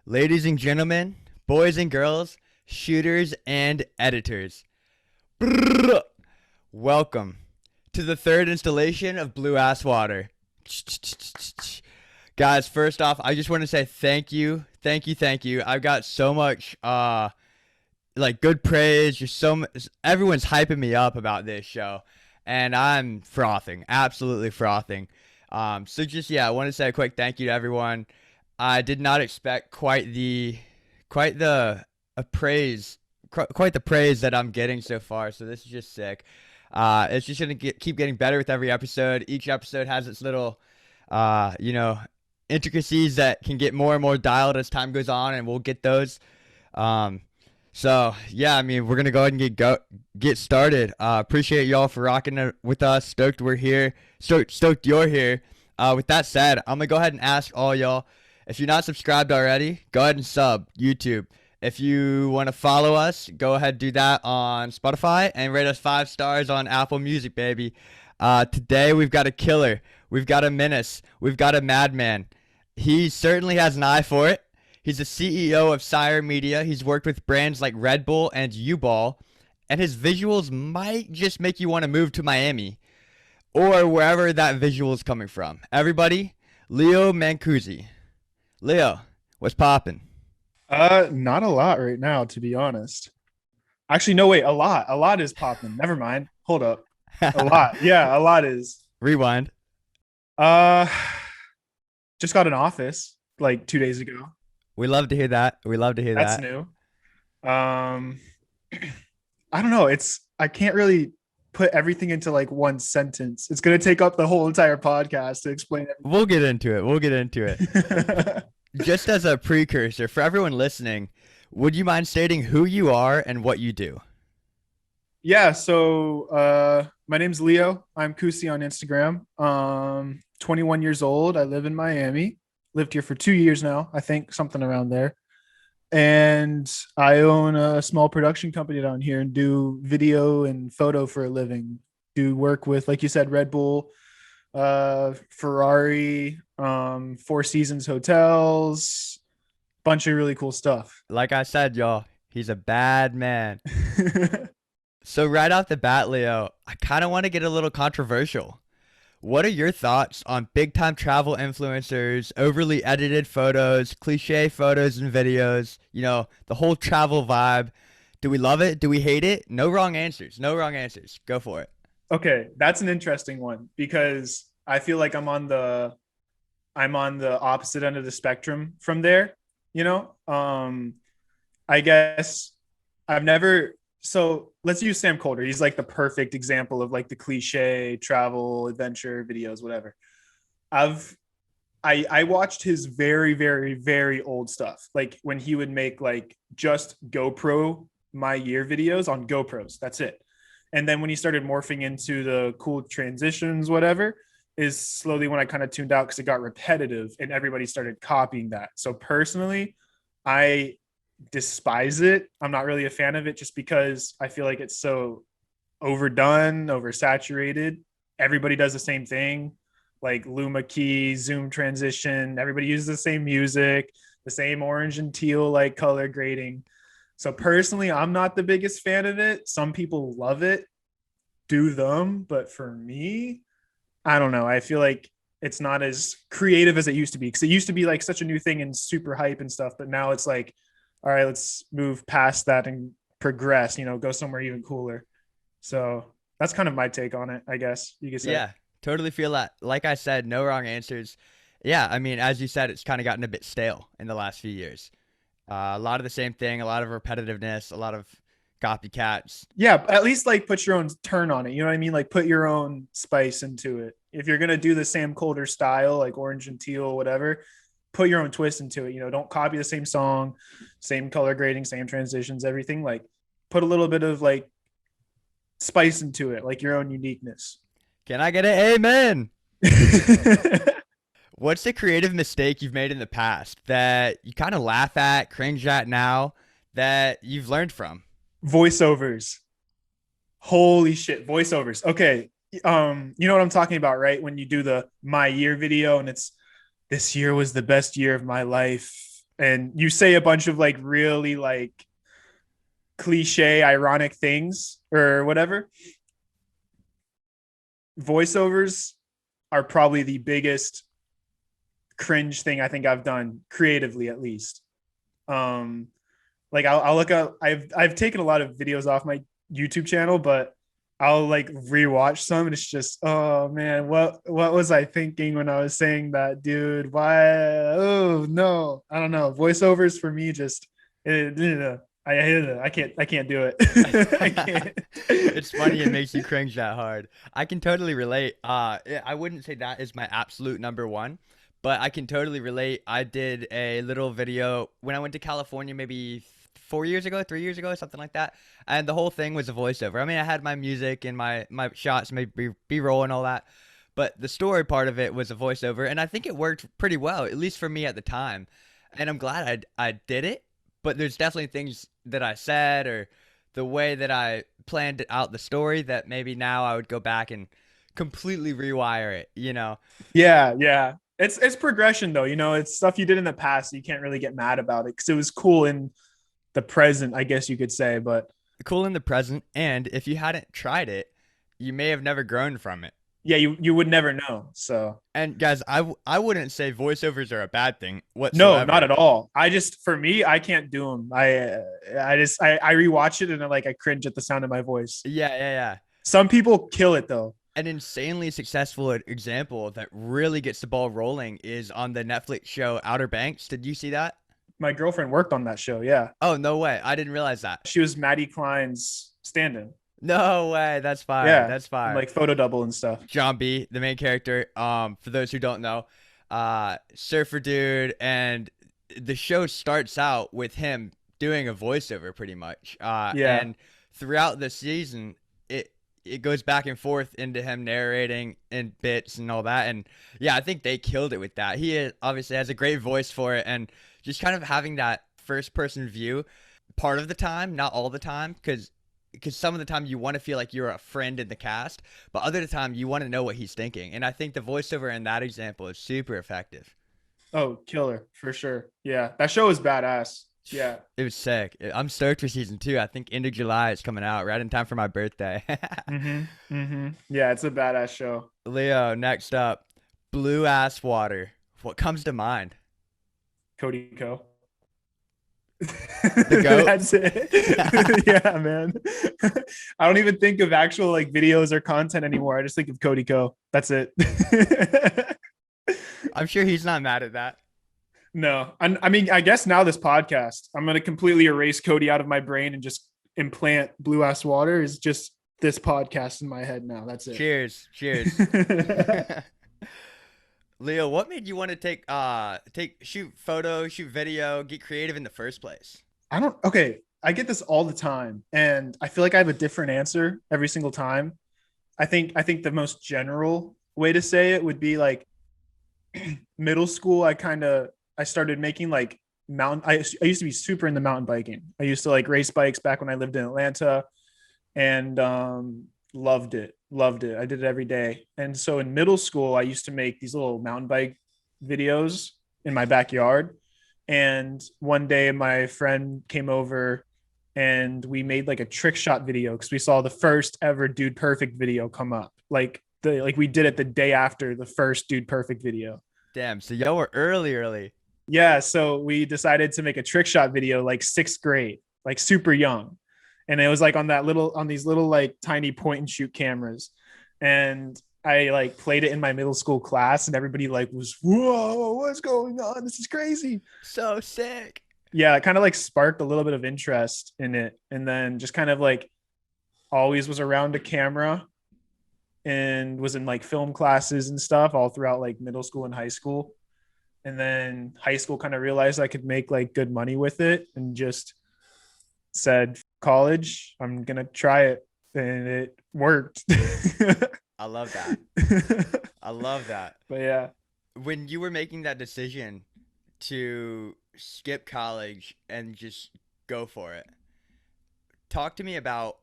Ladies and gentlemen, boys and girls, shooters and editors, brrr, welcome to the third installation of Blue Ass Water. Guys, first off, I just want to say thank you. I've got so much good praise. Everyone's hyping me up about this show, and I'm frothing, absolutely frothing. I want to say a quick thank you to everyone. I did not expect quite the praise, quite the praise that I'm getting so far. So this is just sick. It's just gonna keep getting better with every episode. Each episode has its little, intricacies that can get more and more dialed as time goes on, and we'll get those. We're gonna go ahead and get started. Appreciate y'all for rocking with us. Stoked we're here. Stoked you're here. With that said, I'm gonna go ahead and ask all y'all, if you're not subscribed already, go ahead and sub YouTube. If you want to follow us, go ahead and do that on Spotify and rate us 5 stars on Apple Music, baby. Today we've got a killer. We've got a menace. We've got a madman. He certainly has an eye for it. He's the CEO of Sire Media. He's worked with brands like Red Bull and U-Ball, and his visuals might just make you want to move to Miami or wherever that visual is coming from. Everybody, Leo Mancusi. Leo, what's poppin'? Not a lot right now, to be honest. Actually, no, wait, a lot. A lot is popping. Never mind. Hold up. A lot. Yeah, a lot is. Rewind. Uh, just got an office like 2 days ago. We love to hear that. That's new. I don't know. I can't really put everything into like one sentence. It's gonna take up the whole entire podcast to explain everything. We'll get into it. Just as a precursor for everyone listening, would you mind stating who you are and what you do? Yeah, so my name's Leo. I'm Kusi on Instagram. 21 years old. I live in Miami. Lived here for 2 years now, I think, something around there. And I own a small production company down here and do video and photo for a living. Do work with, like you said, Red Bull, Ferrari, Four Seasons hotels, bunch of really cool stuff. Like I said, y'all, he's a bad man. So right off the bat, Leo, I kind of want to get a little controversial. What are your thoughts on big-time travel influencers, overly edited photos, cliche photos and videos, the whole travel vibe? Do we love it? Do we hate it? No wrong answers. Go for it. Okay, that's an interesting one because I feel like I'm on the opposite end of the spectrum from there, I guess I've never. So let's use Sam Colder. He's like the perfect example of like the cliche travel adventure videos, whatever. I watched his very, very, very old stuff. Like when he would make like just GoPro my year videos on GoPros. That's it. And then when he started morphing into the cool transitions, whatever, is slowly when I kind of tuned out because it got repetitive and everybody started copying that. So personally, I despise it. I'm not really a fan of it just because I feel like it's so overdone, oversaturated. Everybody does the same thing, like Luma key, zoom transition. Everybody uses the same music, the same orange and teal like color grading. So personally, I'm not the biggest fan of it. Some people love it, do them, but for me, I don't know. I feel like it's not as creative as it used to be because it used to be like such a new thing and super hype and stuff, but now it's like, all right, let's move past that and progress, go somewhere even cooler. So that's kind of my take on it, I guess you could say. Yeah, totally feel that. Like I said, no wrong answers. Yeah, I mean, as you said, it's kind of gotten a bit stale in the last few years. A lot of the same thing, a lot of repetitiveness, a lot of copycats. Yeah, at least like put your own turn on it. You know what I mean? Like put your own spice into it. If you're going to do the Sam Colder style, like orange and teal, whatever, put your own twist into it. Don't copy the same song, same color grading, same transitions, everything. Like put a little bit of like spice into it, like your own uniqueness. Can I get an amen? What's the creative mistake you've made in the past that you kind of laugh at, cringe at now, that you've learned from? Voiceovers. Holy shit, voiceovers. Okay. You know what I'm talking about, right? When you do the my year video and it's this year was the best year of my life. and you say a bunch of like really like cliche, ironic things or whatever. Voiceovers are probably the biggest cringe thing I think I've done creatively, at least. Um, like I'll look up. I've taken a lot of videos off my YouTube channel, but I'll like rewatch some, and it's just, oh man, what was I thinking when I was saying that, dude? Why? Oh no, I don't know. Voiceovers for me just, I can't do it. I can't. It's funny it makes you cringe that hard. I can totally relate. I wouldn't say that is my absolute number one, but I can totally relate. I did a little video when I went to California maybe 4 years ago, 3 years ago, something like that. And the whole thing was a voiceover. I mean, I had my music and my shots, maybe B-roll and all that, but the story part of it was a voiceover, and I think it worked pretty well, at least for me at the time. And I'm glad I did it. But there's definitely things that I said or the way that I planned out the story that maybe now I would go back and completely rewire it, you know? Yeah, yeah. It's progression though. It's stuff you did in the past. So you can't really get mad about it because it was cool in the present, I guess you could say. But Cool in the present, and if you hadn't tried it, you may have never grown from it. yeah, you would never know. So And guys, I wouldn't say voiceovers are a bad thing no, not whatsoever. at all. For me, I can't do them. I rewatch it and I cringe at the sound of my voice. Yeah, yeah, yeah. Some people kill it though. An insanely successful example that really gets the ball rolling is on the Netflix show Outer Banks. Did you see that? My girlfriend worked on that show. Yeah, Oh, no way. I didn't realize that. she was Maddie Klein's stand-in. No way. That's fire. Yeah, That's and fire. like photo double and stuff. John B, the main character. For those who don't know, surfer dude, and the show starts out with him doing a voiceover pretty much. Yeah, And throughout the season, it goes back and forth into him narrating in bits and all that. And yeah, I think they killed it with that. Obviously has a great voice for it, and just kind of having that first person view part of the time, not all the time, because some of the time you want to feel like you're a friend in the cast, but other the time you want to know what he's thinking. And I think the voiceover in that example is super effective. oh, killer for sure. Yeah, that show is badass. Yeah. It was sick. I'm stoked for season two. I think end of July is coming out right in time for my birthday. Yeah, it's a badass show. Leo, next up, blue ass water. What comes to mind? Cody Ko. The goat? That's it. Yeah, man. I don't even think of actual like videos or content anymore. I just think of Cody Ko. That's it. I'm sure he's not mad at that. No, I mean, I guess now this podcast, I'm gonna completely erase Cody out of my brain and just implant blue ass water is just this podcast in my head now. That's it. Cheers. Cheers. Leo, what made you want to shoot photo, shoot video, get creative in the first place? Okay. I get this all the time, and I feel like I have a different answer every single time. I think the most general way to say it would be like middle school. I started making like I used to be super into mountain biking. I used to like race bikes back when I lived in Atlanta, and loved it. Loved it. I did it every day. And so in middle school, I used to make these little mountain bike videos in my backyard. And one day my friend came over and we made like a trick shot video because we saw the first ever Dude Perfect video come up. Like we did it the day after the first Dude Perfect video. Damn, so y'all were early. Yeah, so we decided to make a trick shot video like sixth grade, like super young. And it was like on these little like tiny point and shoot cameras. And I like played it in my middle school class, and everybody like was, whoa, what's going on? This is crazy. So sick. Yeah, it kind of like sparked a little bit of interest in it. And then just kind of like always was around a camera and was in like film classes and stuff all throughout like middle school and high school. And then high school kind of realized I could make like good money with it and just said, college, I'm going to try it. And it worked. I love that. I love that. But yeah. When you were making that decision to skip college and just go for it, talk to me about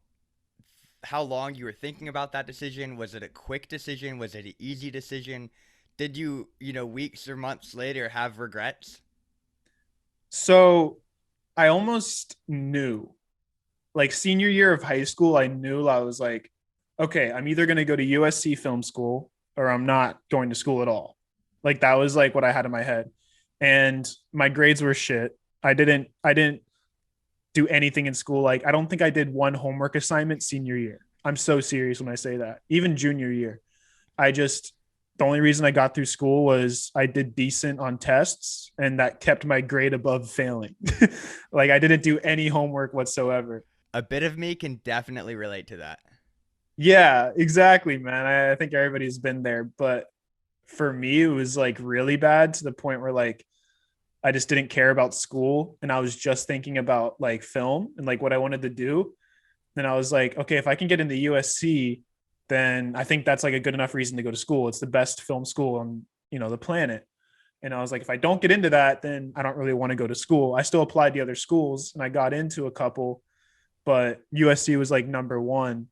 how long you were thinking about that decision. Was it a quick decision? Was it an easy decision? Did you, weeks or months later have regrets? So I almost knew, like senior year of high school, I knew I was like, okay, I'm either going to go to USC film school or I'm not going to school at all. Like that was like what I had in my head. And my grades were shit. I didn't do anything in school. Like I don't think I did one homework assignment senior year. I'm so serious when I say that. Even junior year, I just the only reason I got through school was I did decent on tests and that kept my grade above failing. Like I didn't do any homework whatsoever. A bit of me can definitely relate to that. Yeah, exactly, man. I think everybody's been there, but for me it was like really bad to the point where like I just didn't care about school and I was just thinking about like film and like what I wanted to do. Then I was like, okay, if I can get into USC, then I think that's like a good enough reason to go to school. It's the best film school on, the planet. And I was like, if I don't get into that, then I don't really want to go to school. I still applied to other schools and I got into a couple, but USC was like number one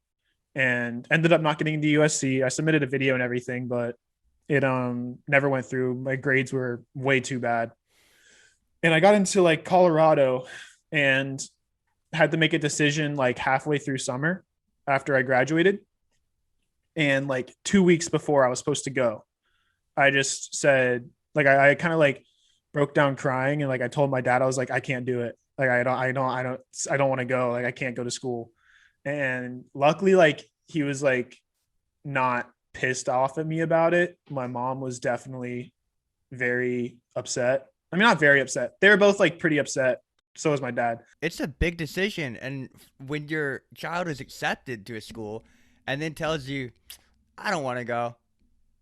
and ended up not getting into USC. I submitted a video and everything, but it never went through. My grades were way too bad. And I got into like Colorado and had to make a decision like halfway through summer after I graduated. And like 2 weeks before I was supposed to go, I just said, like, I kind of like broke down crying and like I told my dad, I was like, I can't do it. Like, I don't want to go. Like, I can't go to school. And luckily, like, he was like not pissed off at me about it. My mom was definitely very upset. I mean, not very upset. They were both like pretty upset. So was my dad. It's a big decision, and when your child is accepted to a school and then tells you, "I don't want to go,"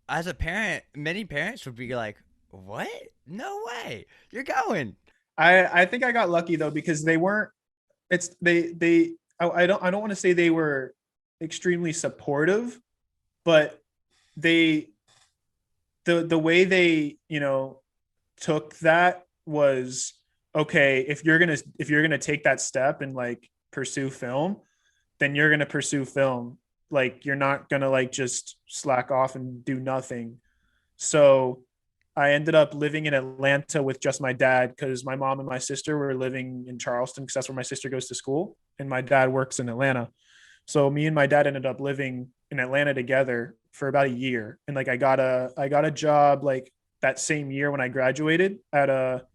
as a parent, many parents would be like, "What? No way! You're going." I think I got lucky though because they weren't. It's they. I don't want to say they were extremely supportive, but they the way they took that was okay. If you're gonna take that step and like pursue film, then you're gonna pursue film. Like you're not gonna like just slack off and do nothing. So I ended up living in Atlanta with just my dad because my mom and my sister were living in Charleston because that's where my sister goes to school, and my dad works in Atlanta. So me and my dad ended up living in Atlanta together for about a year, and like I got a job like that same year when I graduated at a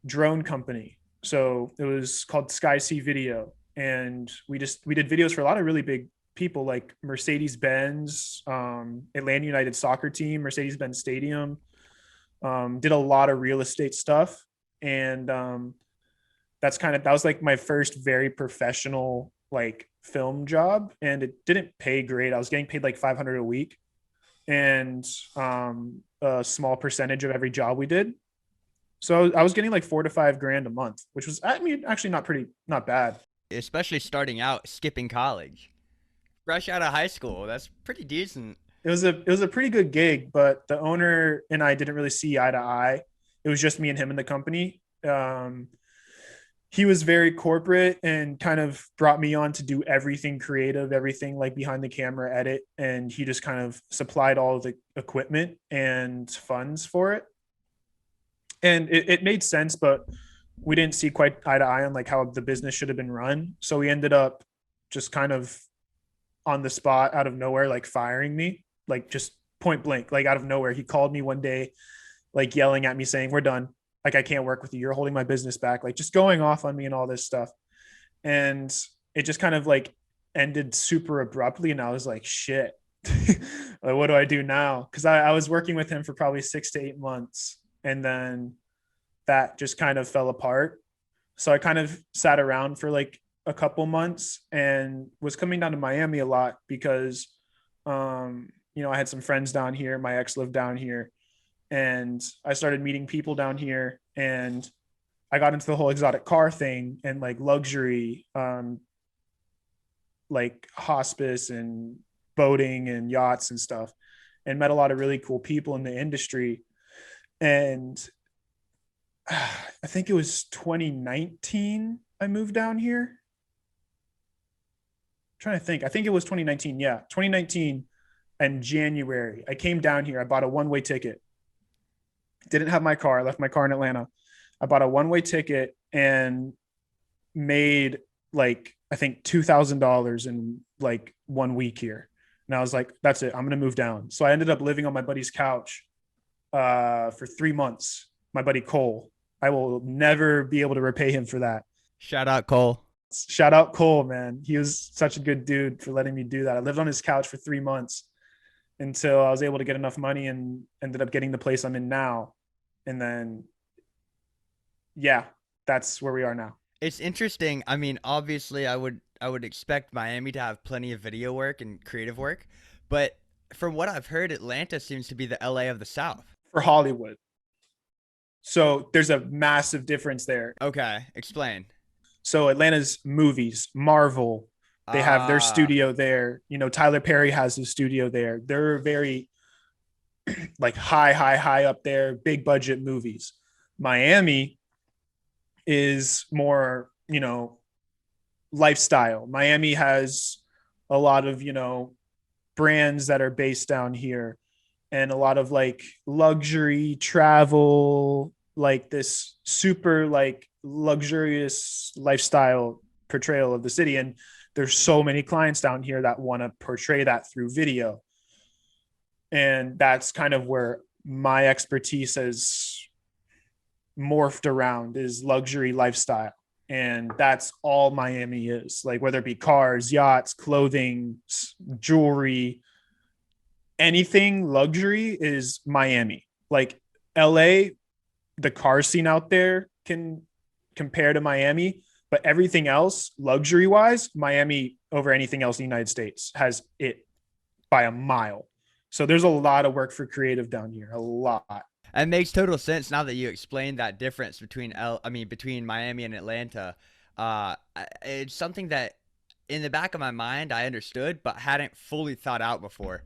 drone company. So it was called Sky Sea Video, and we did videos for a lot of really big people like Mercedes Benz, Atlanta United soccer team, Mercedes Benz Stadium. Did a lot of real estate stuff, and that was like my first very professional like film job, and it didn't pay great. I was getting paid like 500 a week, and a small percentage of every job we did. So I was getting like 4 to 5 grand a month, which was, I mean, actually not bad. Especially starting out, skipping college, fresh out of high school. That's pretty decent. It was a pretty good gig, but the owner and I didn't really see eye to eye. It was just me and him in the company. He was very corporate and kind of brought me on to do everything creative, everything like behind the camera edit, and he just kind of supplied all of the equipment and funds for it. And it made sense, but we didn't see quite eye to eye on like how the business should have been run. So we ended up just kind of on the spot out of nowhere, like firing me, like just point blank, like out of nowhere. He called me one day, like yelling at me saying, "We're done. Like, I can't work with you. You're holding my business back," like just going off on me and all this stuff. And it just kind of like ended super abruptly. And I was like, shit, like, what do I do now? Cause I was working with him for probably 6 to 8 months. And then that just kind of fell apart. So I kind of sat around for like a couple months and was coming down to Miami a lot because, I had some friends down here. My ex lived down here, and I started meeting people down here, and I got into the whole exotic car thing and like luxury, like hospice and boating and yachts and stuff, and met a lot of really cool people in the industry. And I think it was 2019 I moved down here. I'm trying to think. I think it was 2019. Yeah, 2019 and January. I came down here. I bought a one-way ticket. Didn't have my car. I left my car in Atlanta. I bought a one-way ticket and made like, I think $2,000 in like 1 week here. And I was like, that's it. I'm going to move down. So I ended up living on my buddy's couch for 3 months. My buddy Cole. I will never be able to repay him for that. Shout out Cole. Shout out Cole, man. He was such a good dude for letting me do that. I lived on his couch for 3 months until I was able to get enough money and ended up getting the place I'm in now. And then, yeah, that's where we are now. It's interesting. I mean, obviously, I would expect Miami to have plenty of video work and creative work, but from what I've heard, Atlanta seems to be the LA of the South. For Hollywood. So there's a massive difference there. Okay, explain. So Atlanta's movies, Marvel, they have their studio there. You know, Tyler Perry has his studio there. They're very like high up there, big budget movies. Miami is more, you know, lifestyle. Miami has a lot of, you know, brands that are based down here and a lot of like luxury travel, like this super like luxurious lifestyle portrayal of the city. And there's so many clients down here that want to portray that through video. And that's kind of where my expertise has morphed around, is luxury lifestyle. And that's all Miami is, like, whether it be cars, yachts, clothing, jewelry, anything luxury is Miami. Like LA, the car scene out there can compare to Miami, but everything else luxury wise, Miami over anything else in the United States has it by a mile. So there's a lot of work for creative down here, a lot. It makes total sense now that you explained that difference between between Miami and Atlanta. It's something that in the back of my mind I understood but hadn't fully thought out before.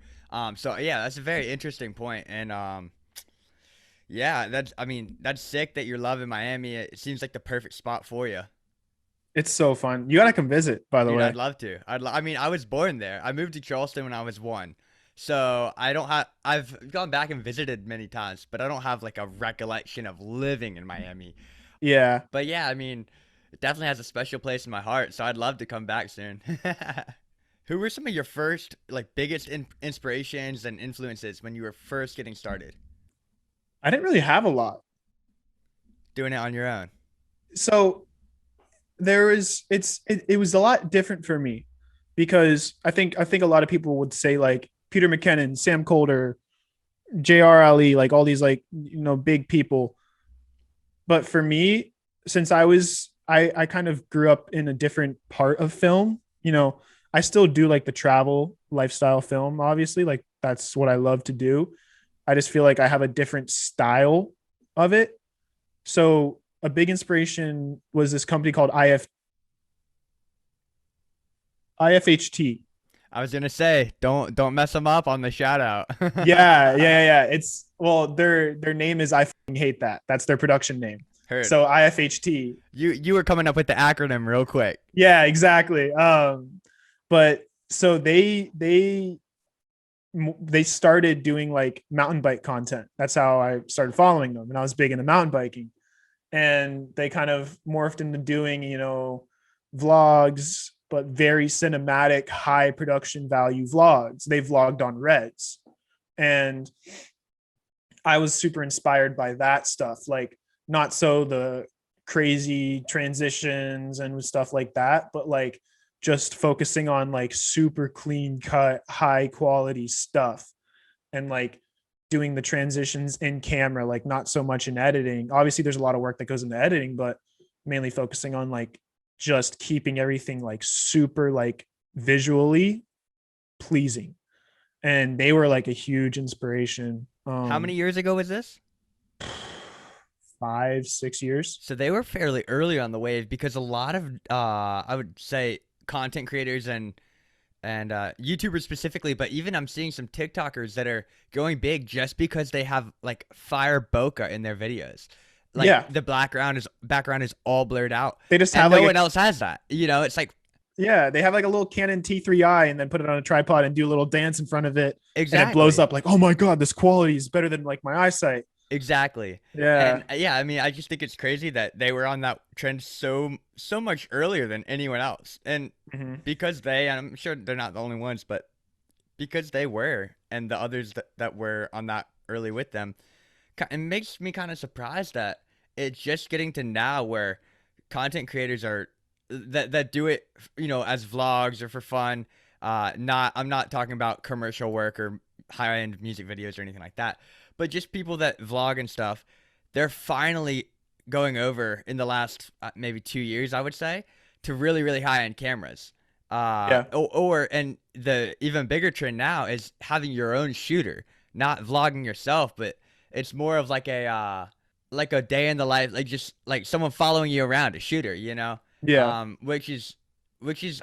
So yeah, that's a very interesting point. And yeah, that's sick that you're loving Miami. It seems like the perfect spot for you. It's so fun. You gotta come visit, by the Dude, way. I'd love to. I was born there. I moved to Charleston when I was 1. So I've gone back and visited many times, but I don't have like a recollection of living in Miami. Yeah. But yeah, I mean, it definitely has a special place in my heart. So I'd love to come back soon. Who were some of your first, like, biggest inspirations and influences when you were first getting started? I didn't really have a lot. Doing it on your own. So it was a lot different for me because I think a lot of people would say like Peter McKinnon, Sam Colder, J.R. Ali, like all these like, you know, big people. But for me, since I kind of grew up in a different part of film, you know, I still do like the travel lifestyle film, obviously, like that's what I love to do. I just feel like I have a different style of it. So a big inspiration was this company called IFHT. I was gonna say, don't mess them up on the shout out. Yeah. It's, well, their name is I fucking hate that. That's their production name. Heard. So IFHT. You were coming up with the acronym real quick. Yeah, exactly. But so they started doing like mountain bike content. That's how I started following them, and I was big into mountain biking. And they kind of morphed into doing, you know, vlogs, but very cinematic, high production value vlogs. They vlogged on Reds. And I was super inspired by that stuff. Like, not so the crazy transitions and stuff like that, but like just focusing on like super clean cut, high quality stuff. And like doing the transitions in camera, like not so much in editing. Obviously there's a lot of work that goes into editing, but mainly focusing on like just keeping everything like super like visually pleasing. And they were like a huge inspiration. How many years ago was this? 5-6 years. So they were fairly early on the wave, because a lot of I would say content creators and YouTubers specifically, but even I'm seeing some TikTokers that are going big just because they have like fire bokeh in their videos. Like, yeah, the background is all blurred out. They just and have no like one else has that. You know, it's like, yeah, they have like a little Canon T3i and then put it on a tripod and do a little dance in front of it. exactly. And it blows up like, oh my God, this quality is better than like my eyesight. Exactly. Yeah. And yeah, I mean, I just think it's crazy that they were on that trend so much earlier than anyone else. And Hmm. because and I'm sure they're not the only ones, but because they were, and the others that were on that early with them, it makes me kind of surprised that it's just getting to now where content creators are that do it, as vlogs or for fun. Not I'm not talking about commercial work or high end music videos or anything like that, but just people that vlog and stuff. They're finally going over in the last maybe 2 years, I would say, to really really high end cameras. Yeah. And the even bigger trend now is having your own shooter, not vlogging yourself, but it's more of like a day in the life, like just like someone following you around, a shooter, Yeah. which is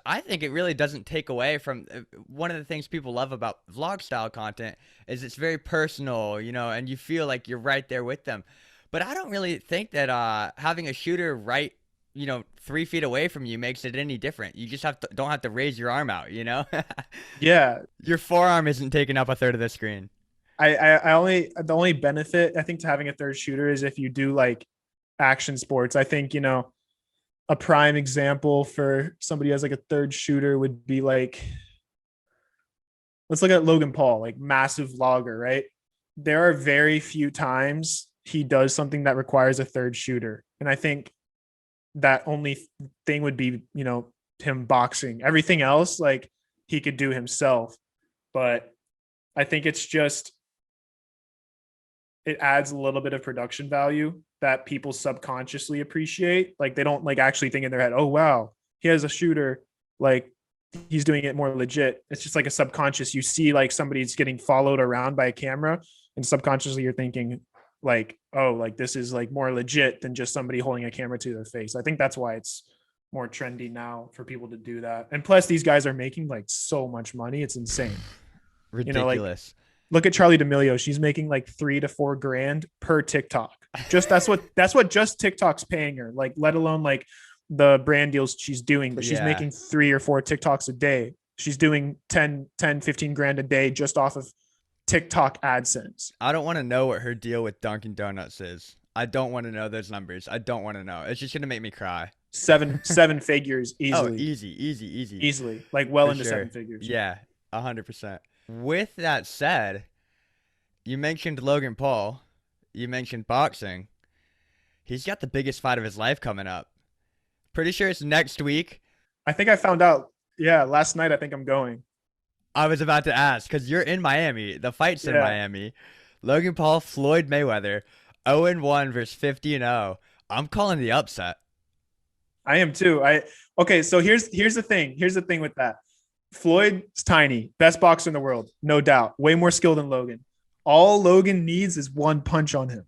I think it really doesn't take away from one of the things people love about vlog style content is it's very personal, and you feel like you're right there with them. But I don't really think that having a shooter right 3 feet away from you makes it any different. You just don't have to raise your arm out, Yeah. Your forearm isn't taking up a third of the screen. I only the only benefit I think to having a third shooter is if you do like action sports. I think, a prime example for somebody who has like a third shooter would be like, let's look at Logan Paul, like massive vlogger, right? There are very few times he does something that requires a third shooter. And I think that only thing would be, him boxing. Everything else, like he could do himself. But I think it's just, it adds a little bit of production value that people subconsciously appreciate. Like they don't like actually think in their head, oh wow, he has a shooter, like he's doing it more legit. It's just like a subconscious. You see like somebody's getting followed around by a camera, and subconsciously you're thinking like, oh, like this is like more legit than just somebody holding a camera to their face. I think that's why it's more trendy now for people to do that. And plus these guys are making like so much money. It's insane. Like Ridiculous. look at Charlie D'Amelio. She's making like 3 to 4 grand per TikTok. Just that's what just TikTok's paying her. Like, let alone like the brand deals she's doing, but she's Yeah. making 3 or 4 TikToks a day. She's doing 15 grand a day just off of TikTok AdSense. I don't want to know what her deal with Dunkin' Donuts is. I don't want to know those numbers. I don't want to know. It's just gonna make me cry. Seven figures Oh, easily. easy, easy, easy. Easily. Like well For into seven sure. figures. Yeah, 100%. With that said, you mentioned Logan Paul. You mentioned boxing. He's got the biggest fight of his life coming up. Pretty sure it's next week. I think I found out. Yeah, last night I think I'm going. I was about to ask because you're in Miami. The fight's in Yeah, Miami. Logan Paul, Floyd Mayweather, 0-1 versus 50-0. I'm calling the upset. I am too. Okay, so here's the thing. Here's the thing with that. Floyd's tiny, best boxer in the world, no doubt. Way more skill than Logan. All Logan needs is one punch on him.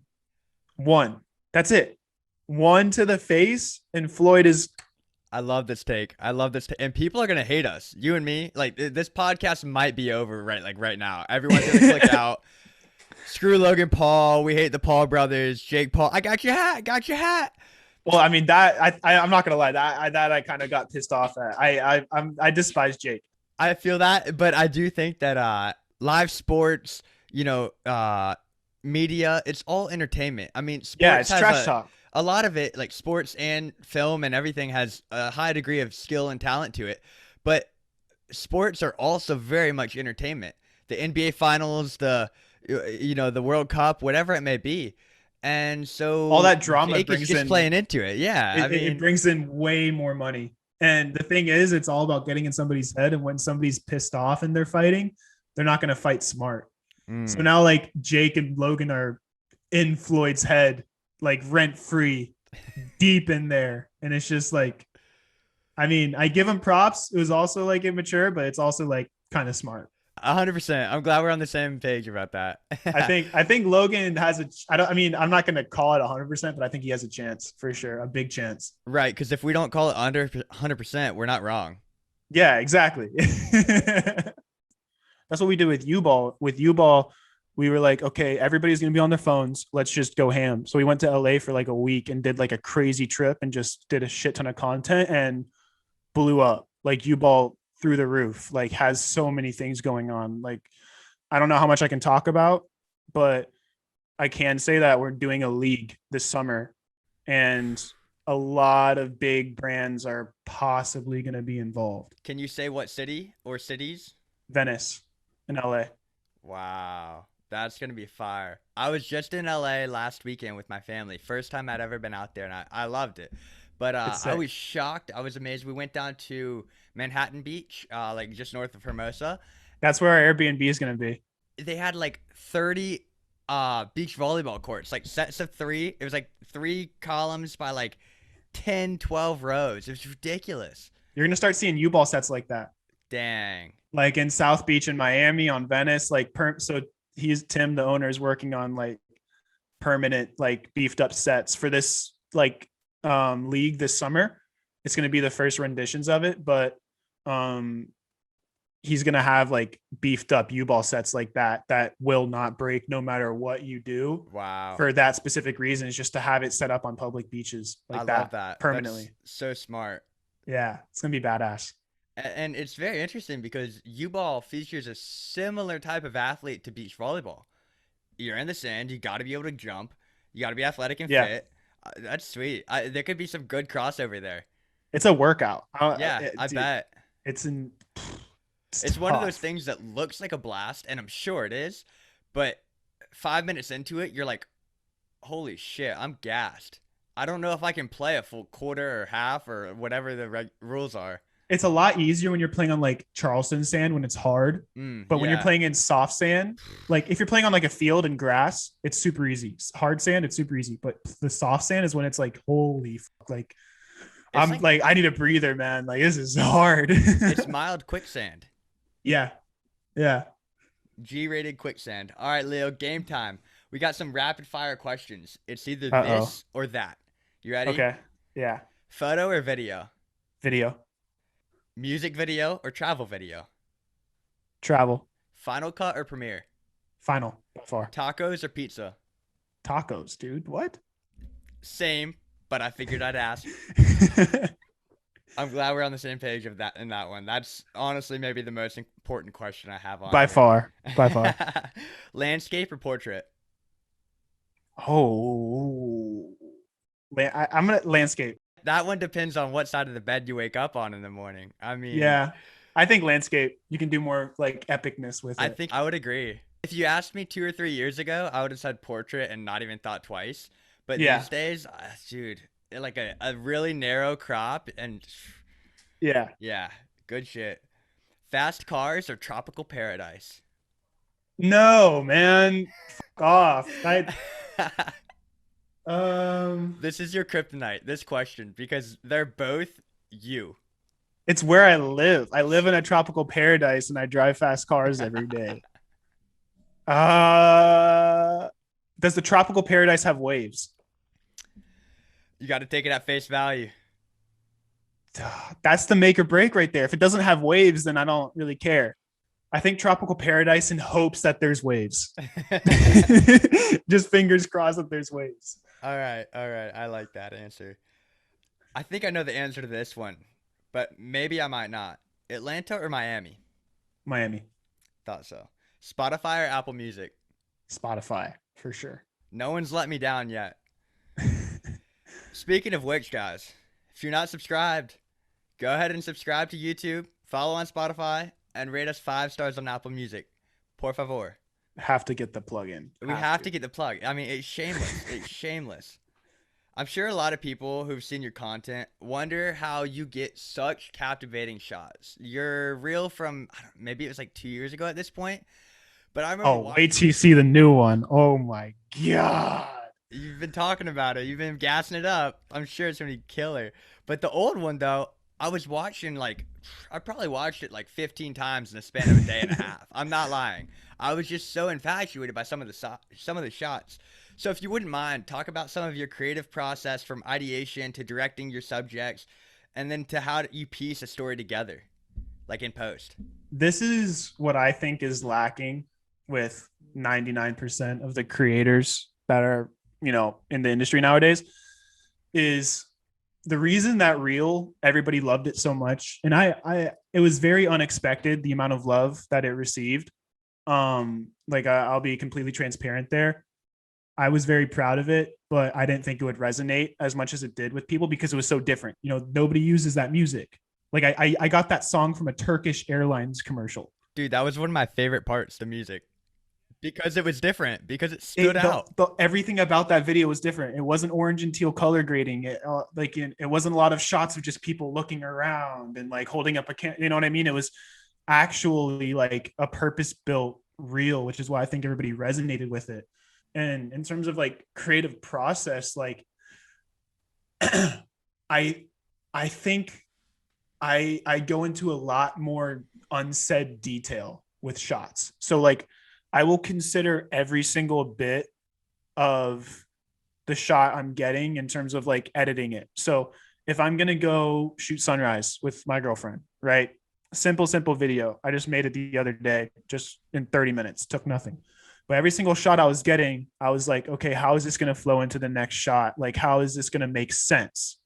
One. That's it. One to the face, and Floyd is. I love this take. I love this, and people are gonna hate us. You and me. Like this podcast might be over right now. Everyone's gonna click out. Screw Logan Paul. We hate the Paul brothers. Jake Paul. I got your hat. Got your hat. Well, I mean that I'm not gonna lie. That I kind of got pissed off at. I despise Jake. I feel that, but I do think that live sports, media, it's all entertainment. I mean, Yeah, sports it's has trash talk. a lot of it, like sports and film and everything, has a high degree of skill and talent to it. But sports are also very much entertainment. The NBA Finals, the World Cup, whatever it may be. And All so that drama Jake is brings just in playing into it. Yeah, I it mean, brings in way more money. And the thing is, it's all about getting in somebody's head. And when somebody's pissed off and they're fighting, they're not going to fight smart. So mm, now, like Jake and Logan are in Floyd's head, like rent free, deep in there, and it's just like, I mean, I give him props. It was also like immature, but it's also like kind of smart. 100%. I'm glad we're on the same page about that. I think Logan has a. I don't. I mean, I'm not going to call it 100%, but I think he has a chance for sure, a big chance. Right, because if we don't call it under 100%, we're not wrong. Yeah, exactly. That's what we did with U-Ball. With U-Ball, we were like, okay, everybody's gonna be on their phones. Let's just go ham. So we went to LA for like a week and did like a crazy trip and just did a shit ton of content and blew up. Like U-Ball through the roof. Like has so many things going on. Like I don't know how much I can talk about, but I can say that we're doing a league this summer, and a lot of big brands are possibly going to be involved. Can you say what city or cities? Venice and LA. Wow, that's gonna be fire. I was just in LA last weekend with my family. First time I'd ever been out there, and I loved it. But It's I sick. was shocked. I was amazed. We went down to Manhattan Beach, like just north of Hermosa. That's where our Airbnb is going to be. They had like 30 beach volleyball courts, like sets of three. It was like three columns by like 10, 12 rows. It was ridiculous. You're going to start seeing U-ball sets like that, Dang. like in South Beach in Miami, on Venice. So he's Tim, the owner, is working on like permanent, like beefed up sets for this like league this summer. It's going to be the first renditions of it, but um he's going to have like beefed up U-ball sets like that will not break no matter what you do, Wow. for that specific reason, is just to have it set up on public beaches I like love that that. permanently. That's so smart. Yeah, it's going to be badass. And it's very interesting because U-ball features a similar type of athlete to beach volleyball. You're in the sand, you got to be able to jump, you got to be athletic and Yeah, fit. That's sweet. There could be some good crossover there. it's a workout. Yeah, I Dude, bet. it's in it's It's one of those tough. things that looks like a blast, and I'm sure it is, but 5 minutes into it, you're like, holy shit, I'm gassed. I don't know if I can play a full quarter or half or whatever the rules are. It's a lot easier when you're playing on like Charleston sand when it's hard. But when you're Yeah. playing in soft sand, like if you're playing on like a field and grass, it's super easy. Hard sand, it's super easy. But the soft sand is when it's like, holy fuck, like It's I'm like, I need a breather, man. Like this is hard. it's mild quicksand. Yeah. Yeah. G-rated quicksand. All right, Leo, game time. We got some rapid fire questions. It's either Uh-oh. this or that. You ready? Okay. Yeah. Photo or video? Video. Music video or travel video? Travel. Final Cut or Premiere? Final by far. Tacos or pizza? Tacos, dude. What? Same, but I figured I'd ask. I'm glad we're on the same page of that in that one. That's honestly maybe the most important question I have on By here. far. By far. Landscape or portrait? Oh. I'm gonna landscape. That one depends on what side of the bed you wake up on in the morning. I mean, Yeah. I think landscape, you can do more like epicness with I it. think I would agree. If you asked me 2 or 3 years ago, I would have said portrait and not even thought twice. But Yeah. these days, dude, like a really narrow crop and Yeah. yeah, good shit. Fast cars or tropical paradise? No, man. Fuck off. Um This is your kryptonite, this question, because they're both you. it's where I live. I live in a tropical paradise and I drive fast cars every day. Does the tropical paradise have waves? You got to take it at face value. That's the make or break right there. If it doesn't have waves, then I don't really care. I think tropical paradise in hopes that there's waves. Just fingers crossed that there's waves. All right, all right. I like that answer. I think I know the answer to this one, but maybe I might not. Atlanta or Miami? Miami. Thought so. Spotify or Apple Music? Spotify, for sure. No one's let me down yet. Speaking of which, guys, if you're not subscribed, go ahead and subscribe to YouTube, follow on Spotify, and rate us 5 stars on Apple Music. Por favor. Have to get the plug in. We have to get the plug. I mean, it's shameless. It's shameless. I'm sure a lot of people who've seen your content wonder how you get such captivating shots. Your reel from maybe it was like 2 years ago at this point, but I remember. Oh, wait till you see the new one. Oh my god. You've been talking about it. You've been gassing it up. I'm sure it's gonna be killer. But the old one though, I was watching I probably watched it like 15 times in the span of a day and a half. I'm not lying. I was just so infatuated by some of the shots. So if you wouldn't mind, talk about some of your creative process from ideation to directing your subjects, and then to how you piece a story together, like in post. This is what I think is lacking with 99% of the creators that are, in the industry nowadays, is the reason that reel, everybody loved it so much. And it was very unexpected, the amount of love that it received. I'll be completely transparent there. I was very proud of it, but I didn't think it would resonate as much as it did with people because it was so different. You know, nobody uses that music. Like I got that song from a Turkish Airlines commercial. Dude, that was one of my favorite parts, the music. Because it was different, because it stood out. Everything about that video was different. It wasn't orange and teal color grading. It wasn't a lot of shots of just people looking around and like holding up a can. You know what I mean? It was actually like a purpose built reel, which is why I think everybody resonated with it. And in terms of like creative process, like I I think I go into a lot more unsaid detail with shots. So like I will consider every single bit of the shot I'm getting in terms of like editing it. So if I'm going to go shoot sunrise with my girlfriend, right? Simple video. I just made it the other day, just in 30 minutes, took nothing. But every single shot I was getting, I was like, okay, how is this going to flow into the next shot? Like, how is this going to make sense?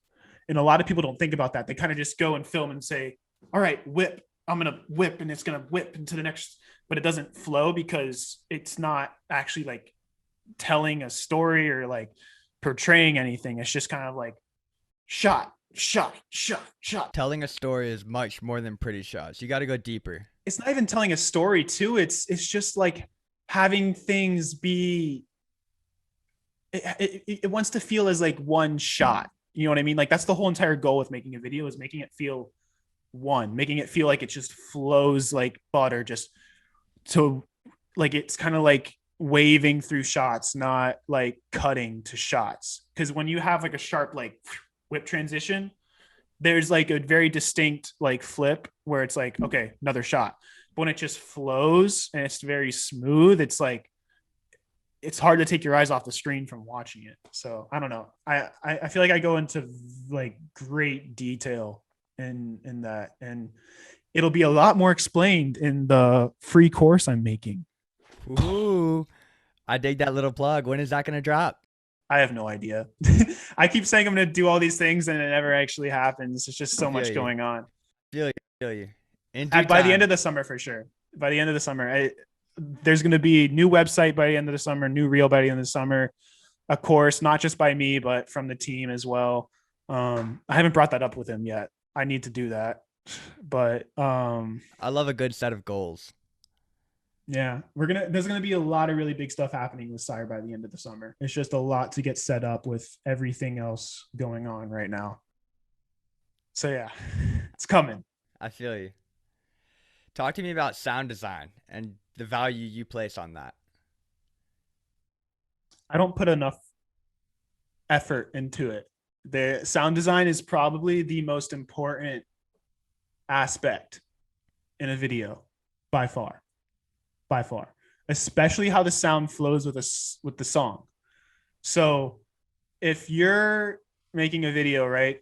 And a lot of people don't think about that. They kind of just go and film and say, all right, whip. I'm going to whip and it's going to whip into the next, but it doesn't flow because it's not actually like telling a story or like portraying anything. It's just kind of like shot. Telling a story is much more than pretty shots. You got to go deeper. It's not even telling a story too. It's just like having things be, it wants to feel as like one shot. You know what I mean? Like that's the whole entire goal with making a video, is making it feel making it feel like it just flows like butter, just to like it's kind of like waving through shots, not like cutting to shots. Because when you have like a sharp like whip transition, there's like a very distinct like flip where it's like, okay, another shot. But when it just flows and it's very smooth, it's like it's hard to take your eyes off the screen from watching it. So I don't know. I feel like I go into like great detail in that, and it'll be a lot more explained in the free course I'm making. Ooh, I dig that little plug. When is that going to drop? I have no idea. I keep saying I'm going to do all these things and it never actually happens. It's just so much going on. Feel you. By the end of the summer, for sure. By the end of the summer, there's going to be a new website by the end of the summer, new reel by the end of the summer, a course, not just by me, but from the team as well. I haven't brought that up with him yet. I need to do that, but I love a good set of goals. Yeah, there's gonna be a lot of really big stuff happening with Sire by the end of the summer. It's just a lot to get set up with everything else going on right now. So yeah, it's coming. I feel you. Talk to me about sound design and the value you place on that. I don't put enough effort into it. The sound design is probably the most important aspect in a video by far, especially how the sound flows with the song. So if you're making a video, right,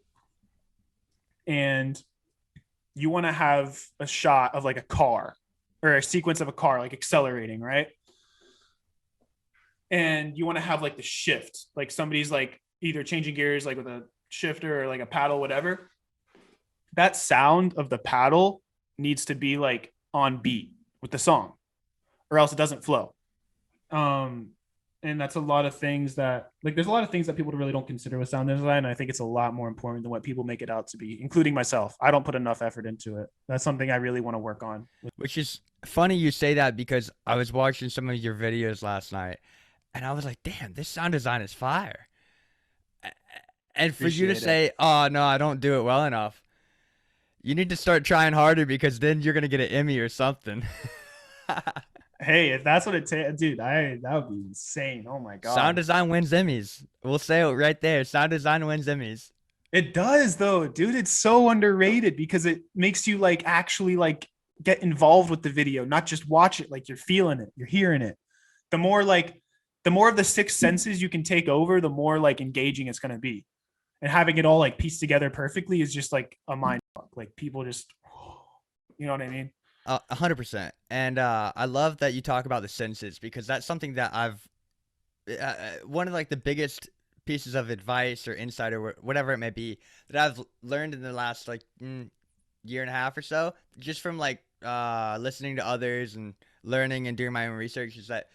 and you want to have a shot of like a car or a sequence of a car like accelerating, right, and you want to have like the shift, like somebody's like either changing gears like with a shifter or like a paddle, whatever, that sound of the paddle needs to be like on beat with the song or else it doesn't flow. And that's a lot of things that like there's a lot of things that people really don't consider with sound design. I think it's a lot more important than what people make it out to be, including myself. I don't put enough effort into it. That's something I really want to work on. Which is funny you say that, because I was watching some of your videos last night and I was like, damn, this sound design is fire. And for you to say, oh, no, I don't do it well enough, you need to start trying harder, because then you're going to get an Emmy or something. Hey, if that's what it takes, dude, that would be insane. Oh, my God. Sound design wins Emmys. We'll say it right there. Sound design wins Emmys. It does, though, dude. It's so underrated because it makes you like actually like get involved with the video, not just watch it. Like you're feeling it, you're hearing it. The more of the six senses you can take over, the more like engaging it's going to be. And having it all like pieced together perfectly is just like a mind fuck. Like people just, you know what I mean? 100%. And I love that you talk about the senses, because that's something that I've one of like the biggest pieces of advice or insight or whatever it may be that I've learned in the last like year and a half or so, just from like listening to others and learning and doing my own research, is that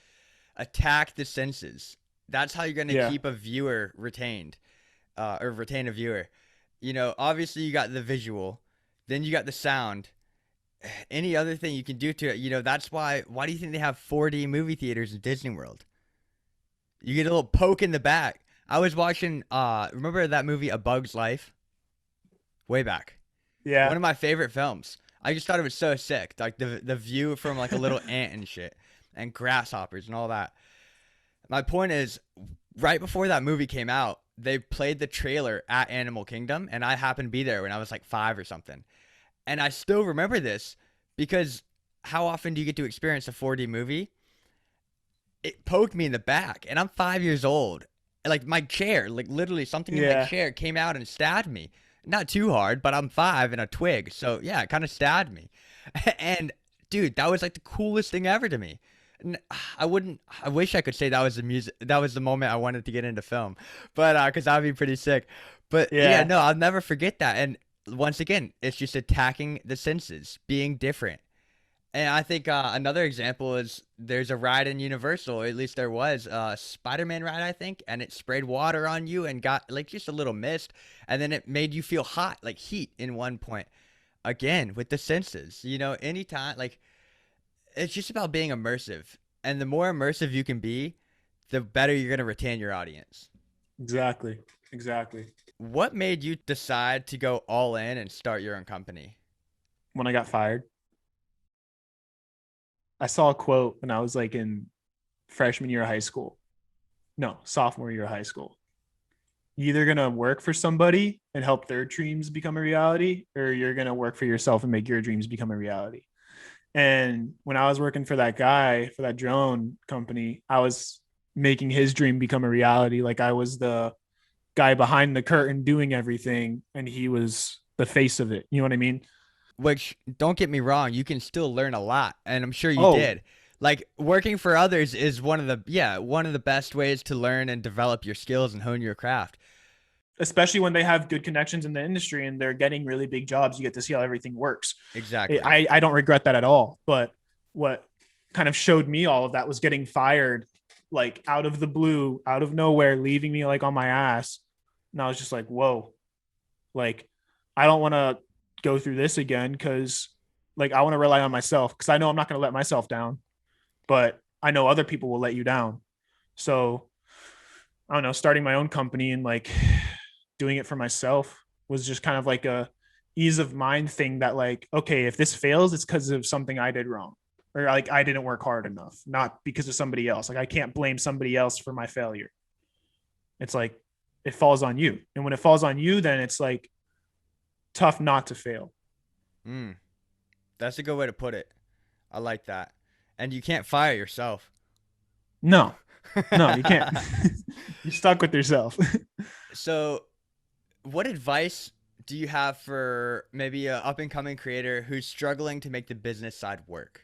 attack the senses. That's how you're going to Yeah. keep a viewer retained, or retain a viewer. You know, obviously you got the visual, then you got the sound. Any other thing you can do to it, you know, that's why do you think they have 4D movie theaters in Disney World? You get a little poke in the back. I was watching remember that movie A Bug's Life? Way back. One Yeah. of my favorite films. I just thought it was so sick. Like the view from like a little ant and shit and grasshoppers and all that. My point is, right before that movie came out, they played the trailer at Animal Kingdom, and I happened to be there when I was like 5 or something. And I still remember this because how often do you get to experience a 4D movie? It poked me in the back, and I'm 5 years old. Like my chair, like literally something in my Yeah. chair came out and stabbed me. Not too hard, but I'm 5 and a twig, so yeah, it kind of stabbed me. And dude, that was like the coolest thing ever to me. And I wouldn't. I wish I could say that was the music. That was the moment I wanted to get into film, but because that'd be pretty sick. But yeah, Yeah. no, I'll never forget that. And once again, it's just attacking the senses, being different. And I think another example is there's a ride in Universal, or at least there was a Spider-Man ride, I think, and it sprayed water on you and got like just a little mist, and then it made you feel hot, like heat in one point. Again, with the senses, you know, anytime, like it's just about being immersive. And the more immersive you can be, the better you're going to retain your audience. Exactly. Exactly. What made you decide to go all in and start your own company? When I got fired, I saw a quote when I was like in freshman year of high school. No, sophomore year of high school. You're either going to work for somebody and help their dreams become a reality, or you're going to work for yourself and make your dreams become a reality. And when I was working for that guy, for that drone company, I was making his dream become a reality. Like I was the guy behind the curtain doing everything, and he was the face of it. You know what I mean? Which, don't get me wrong, you can still learn a lot, and I'm sure you Oh, did. Like working for others is one of the best ways to learn and develop your skills and hone your craft. especially when they have good connections in the industry and they're getting really big jobs, you get to see how everything works. Exactly. I don't regret that at all. But what kind of showed me all of that was getting fired, like out of the blue, out of nowhere, leaving me like on my ass. And I was just like, whoa, like, I don't want to go through this again because like I want to rely on myself because I know I'm not going to let myself down, but I know other people will let you down. So I don't know, starting my own company and like doing it for myself was just kind of like a ease of mind thing that like, okay, if this fails, it's because of something I did wrong or like I didn't work hard enough, not because of somebody else. Like I can't blame somebody else for my failure. It's like it falls on you. And when it falls on you, then it's like tough not to fail. Mm, that's a good way to put it. I like that. And you can't fire yourself. No, no, you can't. You're stuck with yourself. So, what advice do you have for maybe a up and coming creator who's struggling to make the business side work?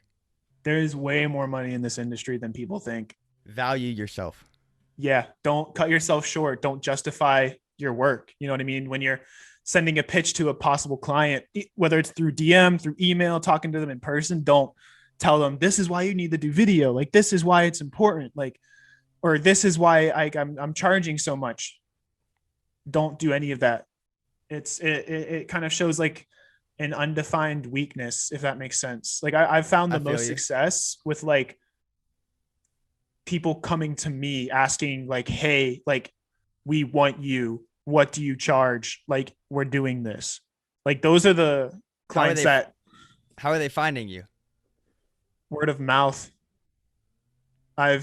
There is way more money in this industry than people think. Value yourself. Yeah, don't cut yourself short. Don't justify your work. You know what I mean? When you're sending a pitch to a possible client, whether it's through DM, through email, talking to them in person, don't tell them this is why you need to do video. Like this is why it's important. Like, or this is why I'm charging so much. Don't do any of that. It kind of shows like an undefined weakness, if that makes sense. Like I've found I the feel most you. success with like people coming to me asking like, hey, like we want you, what do you charge, like we're doing this. Like those are the How are clients they that how are they finding you? word of mouth. I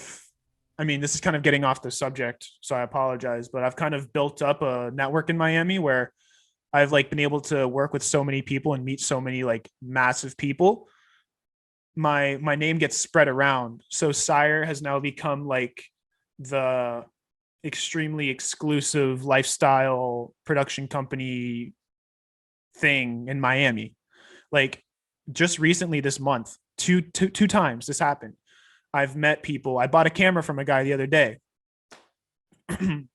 mean, this is kind of getting off the subject, so I apologize, but I've kind of built up a network in Miami where I've like been able to work with so many people and meet so many like massive people. My name gets spread around. So Sire has now become like the extremely exclusive lifestyle production company thing in Miami. Like just recently this month, two times this happened. I've met people. I bought a camera from a guy the other day,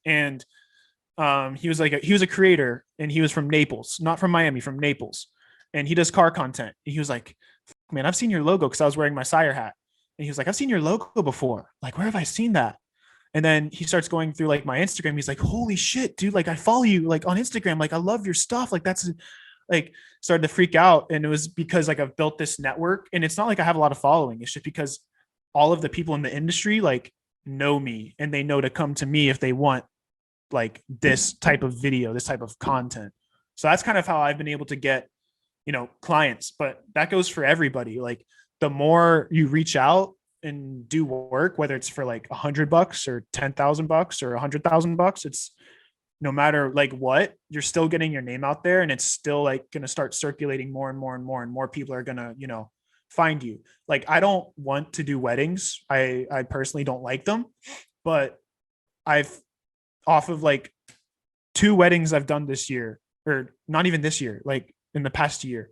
and he was like he was a creator, and he was from Naples, not from Miami, from Naples, and he does car content. And he was like, "Man, I've seen your logo because I was wearing my Sire hat." And he was like, "I've seen your logo before. Like, where have I seen that?" And then he starts going through like my Instagram. He's like, holy shit, dude, like I follow you like on Instagram. Like I love your stuff. Like that's like started to freak out. And it was because like I've built this network, and it's not like I have a lot of following. It's just because all of the people in the industry like know me, and they know to come to me if they want like this type of video, this type of content. So that's kind of how I've been able to get, clients, but that goes for everybody. Like the more you reach out and do work, whether it's for like $100 or $10,000 or $100,000, it's no matter like what, you're still getting your name out there, and it's still like going to start circulating more and more and more, and more people are going to, find you. Like, I don't want to do weddings. I personally don't like them, but I've off of like 2 weddings I've done this year, or not even this year, like in the past year,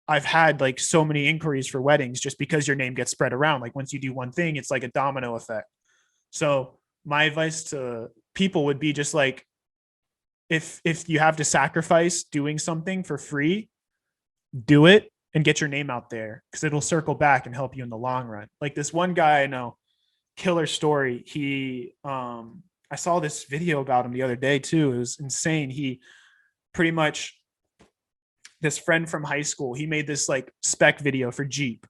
I've had like so many inquiries for weddings just because your name gets spread around. Like once you do one thing, it's like a domino effect. So my advice to people would be just like, if you have to sacrifice doing something for free, do it and get your name out there, because it'll circle back and help you in the long run. Like this one guy I know, killer story. I saw this video about him the other day too. It was insane. He pretty much, this friend from high school, he made this like spec video for Jeep.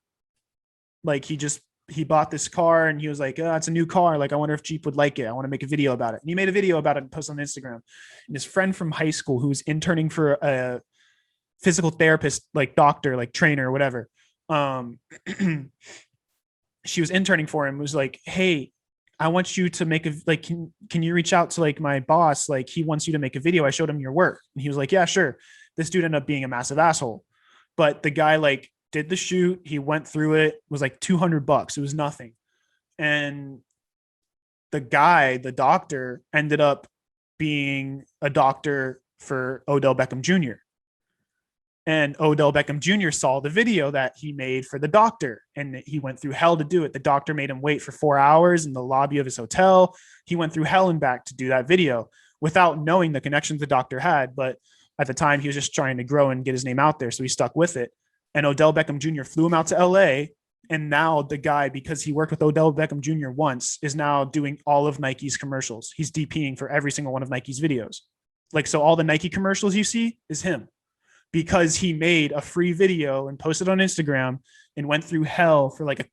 Like he bought this car, and he was like, oh, it's a new car. Like, I wonder if Jeep would like it. I want to make a video about it. And he made a video about it and posted on Instagram. And his friend from high school, who was interning for a physical therapist, like doctor, like trainer, or whatever. She was interning for him, was like, hey, I want you to make like, can you reach out to like my boss? Like he wants you to make a video. I showed him your work. And he was like, yeah, sure. This dude ended up being a massive asshole, but the guy like did the shoot. He went through it, was like $200. It was nothing. And the guy, the doctor, ended up being a doctor for Odell Beckham Jr. And Odell Beckham Jr. saw the video that he made for the doctor, and he went through hell to do it. The doctor made him wait for 4 hours in the lobby of his hotel. He went through hell and back to do that video without knowing the connections the doctor had. But at the time, he was just trying to grow and get his name out there. So he stuck with it. And Odell Beckham Jr. flew him out to LA. And now the guy, because he worked with Odell Beckham Jr. once, is now doing all of Nike's commercials. He's DPing for every single one of Nike's videos. Like, so all the Nike commercials you see is him, because he made a free video and posted on Instagram and went through hell for like a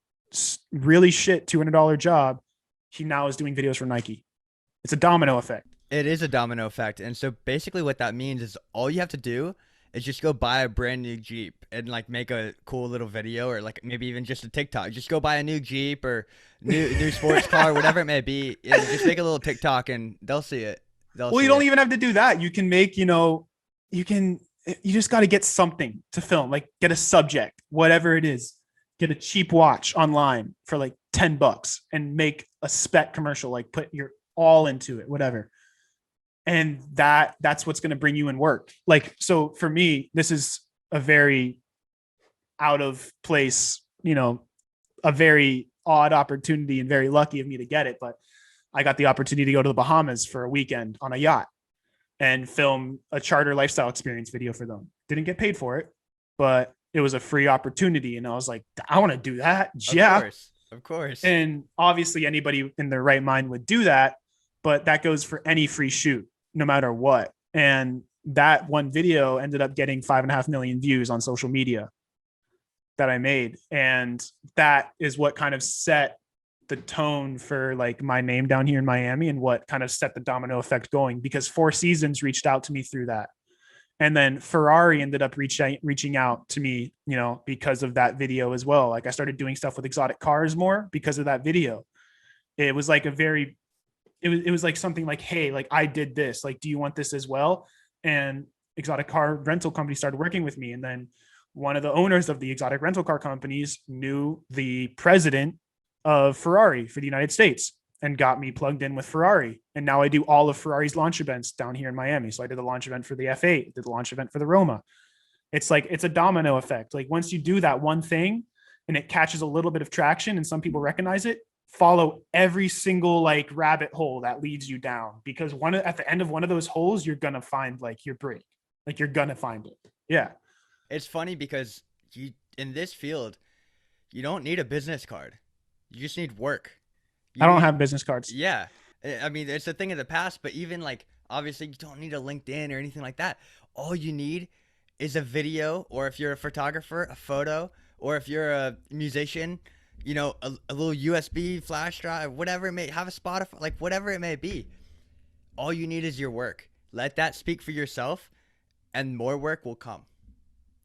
really shit $200 job. He now is doing videos for Nike. It's a domino effect. It is a domino effect. And so basically what that means is all you have to do is just go buy a brand new Jeep and like make a cool little video, or like maybe even just a TikTok. Just go buy a new Jeep or new sports car, whatever it may be. And just make a little TikTok and they'll see it. Well, you don't even have to do that. You can make, you just got to get something to film, like get a subject, whatever it is, get a cheap watch online for like $10 and make a spec commercial, like put your all into it, whatever. And that's what's going to bring you in work. Like, so for me, this is a very out of place, a very odd opportunity, and very lucky of me to get it. But I got the opportunity to go to the Bahamas for a weekend on a yacht and film a charter lifestyle experience video for them. Didn't get paid for it, but it was a free opportunity. And I was like, I want to do that. Yeah. Of course. And obviously anybody in their right mind would do that, but that goes for any free shoot, no matter what. And that one video ended up getting 5.5 million views on social media that I made. And that is what kind of set the tone for like my name down here in Miami, and what kind of set the domino effect going, because Four Seasons reached out to me through that. And then Ferrari ended up reaching out to me, because of that video as well. Like I started doing stuff with exotic cars more because of that video. It was like it was like something like, hey, like I did this, like, do you want this as well? And exotic car rental company started working with me. And then one of the owners of the exotic rental car companies knew the president of Ferrari for the United States and got me plugged in with Ferrari. And now I do all of Ferrari's launch events down here in Miami. So I did the launch event for the F8, did the launch event for the Roma. It's like, it's a domino effect. Like once you do that one thing and it catches a little bit of traction and some people recognize it, follow every single like rabbit hole that leads you down, because at the end of one of those holes, you're going to find like your break. Like you're going to find it. Yeah. It's funny because in this field, you don't need a business card. You just need work. I You don't need, have business cards. yeah. I mean, it's a thing of the past, but even like, obviously, you don't need a LinkedIn or anything like that. All you need is a video, or if you're a photographer, a photo, or if you're a musician, a little USB flash drive, whatever it may have a Spotify, like whatever it may be. All you need is your work. Let that speak for yourself, and more work will come.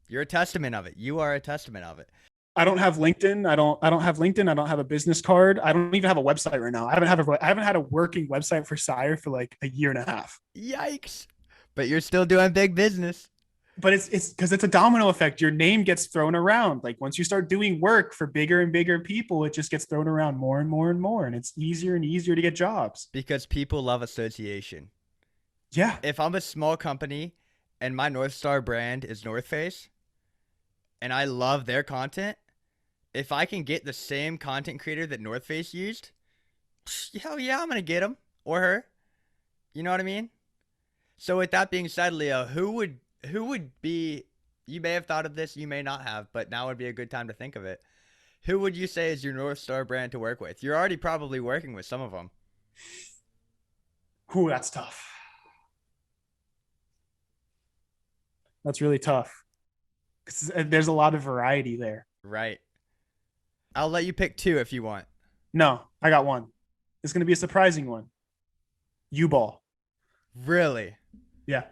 You're a testament of it. You are a testament of it. I don't have LinkedIn. I don't have LinkedIn. I don't have a business card. I don't even have a website right now. I haven't had a working website for Sire for like a year and a half. Yikes. But you're still doing big business. But it's because it's a domino effect. Your name gets thrown around. Like once you start doing work for bigger and bigger people, it just gets thrown around more and more and more, and it's easier and easier to get jobs. Because people love association. Yeah, If I'm a small company and my North Star brand is North Face and I love their content, if I can get the same content creator that North Face used, hell yeah, I'm going to get him or her. You know what I mean? So with that being said, Leo, who would be, you may have thought of this, you may not have, but now would be a good time to think of it. Who would you say is your North Star brand to work with? You're already probably working with some of them. Ooh, that's tough. That's really tough. 'Cause there's a lot of variety there. Right. I'll let you pick two if you want. No, I got one. It's going to be a surprising one. U-Ball. Really? Yeah.